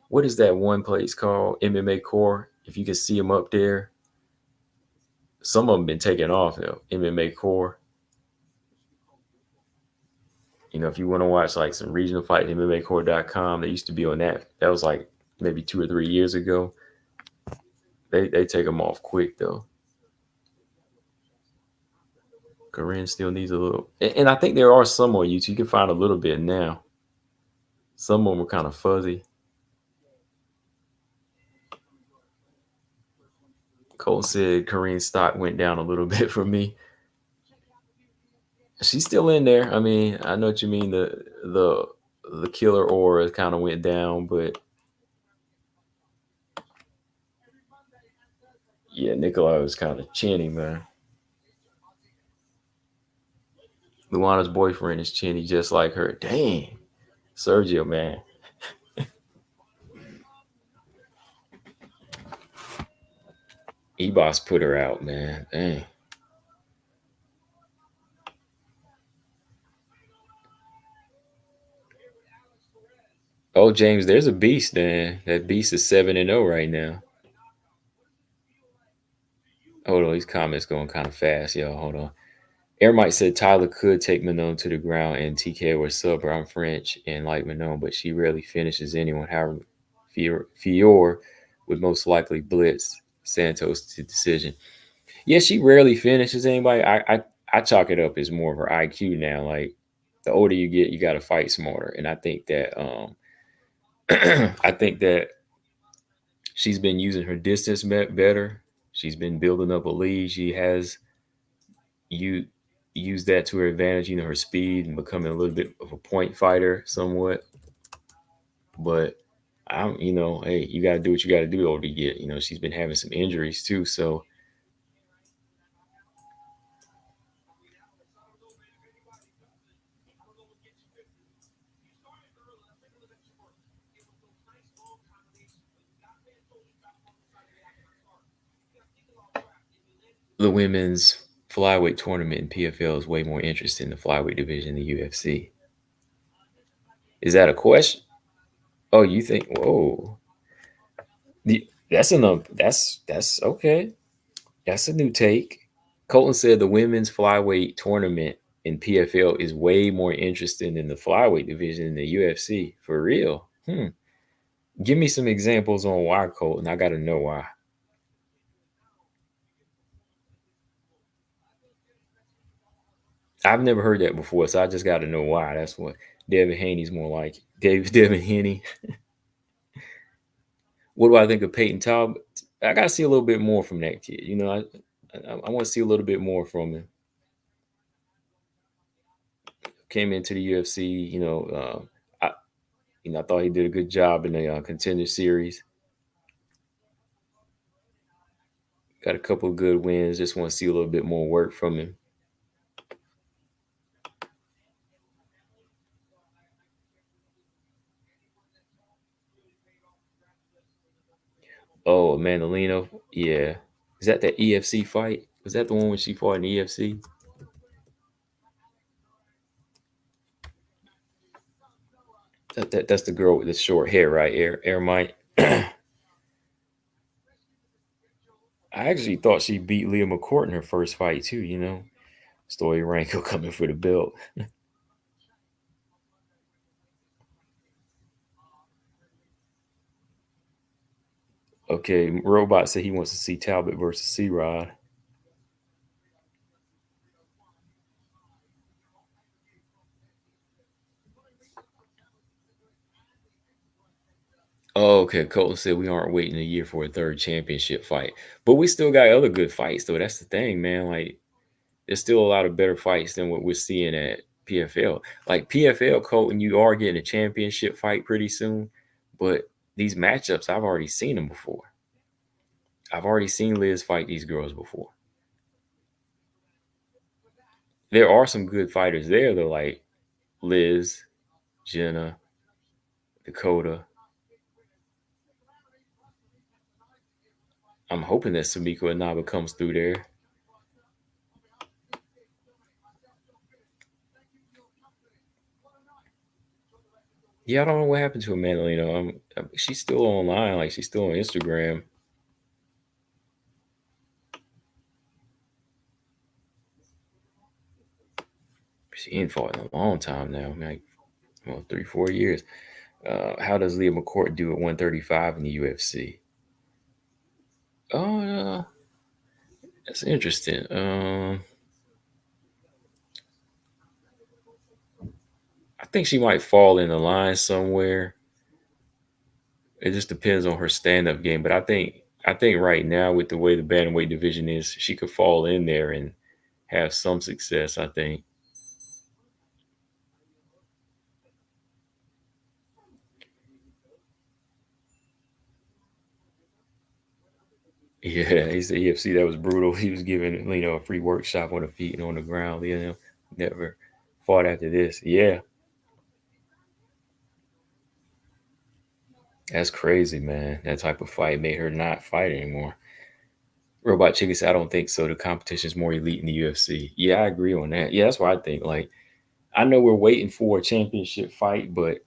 S1: what is that one place called? MMA Core. If you can see them up there, some of them been taken off though. MMA Core. If you want to watch like some regional fight, MMAcore.com. They used to be on that. That was like maybe 2 or 3 years ago. They take them off quick though. Corinne still needs a little, and I think there are some on YouTube. You can find a little bit now. Some of them were kind of fuzzy. Cole said Corinne's stock went down a little bit for me. She's still in there. I mean, I know what you mean. The killer aura kind of went down, but yeah, Nicolau was kind of chinny, man. Luana's boyfriend is chinny just like her. Dang, Sergio, man. E-Boss put her out, man. Dang. Oh, James, there's a beast, man. That beast is 7-0 right now. Hold on, these comments going kind of fast, y'all. Hold on. Airmite said Tyler could take Manon to the ground and TK or sub her. I'm French and like Manon, but she rarely finishes anyone. However, Fior would most likely blitz Santos to decision. Yeah, she rarely finishes anybody. I chalk it up as more of her IQ now. Like the older you get, you got to fight smarter, and I think that I think that she's been using her distance better. She's been building up a lead. She has you use that to her advantage, her speed and becoming a little bit of a point fighter somewhat. But hey, you got to do what you got to do over to get. She's been having some injuries too. So the women's flyweight tournament in PFL is way more interesting in the flyweight division in the UFC. Is that a question? Oh, you think? Whoa, that's enough. That's okay. That's a new take. Colton said the women's flyweight tournament in PFL is way more interesting than the flyweight division in the UFC. For real? Give me some examples on why, Colton. I got to know why. I've never heard that before, so I just got to know why. That's what Devin Haney's more like. Devin Haney. What do I think of Peyton Taub? I got to see a little bit more from that kid. I want to see a little bit more from him. Came into the UFC. I thought he did a good job in the contender series. Got a couple of good wins. Just want to see a little bit more work from him. Oh, Mandolino. Yeah. Is that the EFC fight? Was that the one when she fought in EFC? That's the girl with the short hair, right? Air Mike. I actually thought she beat Leah McCourt in her first fight too. Story Ranko coming for the belt. Okay, Robot said he wants to see Talbot versus C Rod. Oh, okay. Colton said we aren't waiting a year for a third championship fight, but we still got other good fights though. That's the thing, man. Like, there's still a lot of better fights than what we're seeing at PFL. Like PFL, Colton, you are getting a championship fight pretty soon, but these matchups, I've already seen them before. I've already seen Liz fight these girls before. There are some good fighters there though, like Liz, Jenna, Dakota. I'm hoping that Samiko Inaba comes through there. Yeah, I don't know what happened to Amanda. She's still online, like she's still on Instagram. She ain't fought in a long time now, like 3, 4 years. How does Leah McCourt do at 135 in the UFC? Oh, that's interesting. I think she might fall in the line somewhere. It just depends on her stand-up game, but I think right now with the way the bantamweight division is, she could fall in there and have some success. I think. Yeah, he's the EFC. That was brutal. He was giving a free workshop on the feet and on the ground. Never fought after this. Yeah, that's crazy, man. That type of fight made her not fight anymore. Robot Chicken said, I don't think so. The competition is more elite in the UFC. Yeah, I agree on that. Yeah, that's what I think. Like, I know we're waiting for a championship fight, but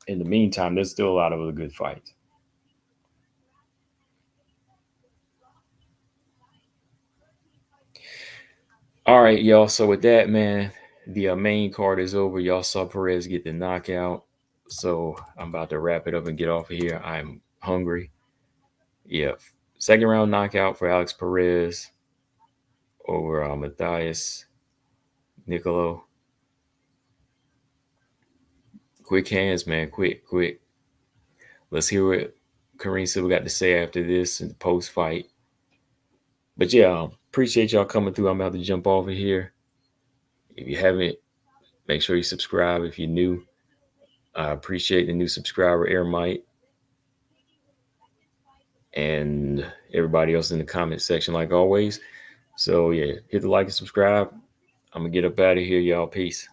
S1: in the meantime, there's still a lot of other good fights. All right, y'all. So with that, man, the main card is over. Y'all saw Perez get the knockout. So I'm about to wrap it up and get off of here. I'm hungry. Yeah. Second round knockout for Alex Perez over Matthias Nicolau. Quick hands, man. Quick, quick. Let's hear what Kareem Silva got to say after this and post fight. But yeah, appreciate y'all coming through. I'm about to jump over here. If you haven't, make sure you subscribe if you're new. I appreciate the new subscriber, Airmite, and everybody else in the comment section, like always. So yeah, hit the like and subscribe. I'm gonna get up out of here, y'all. Peace.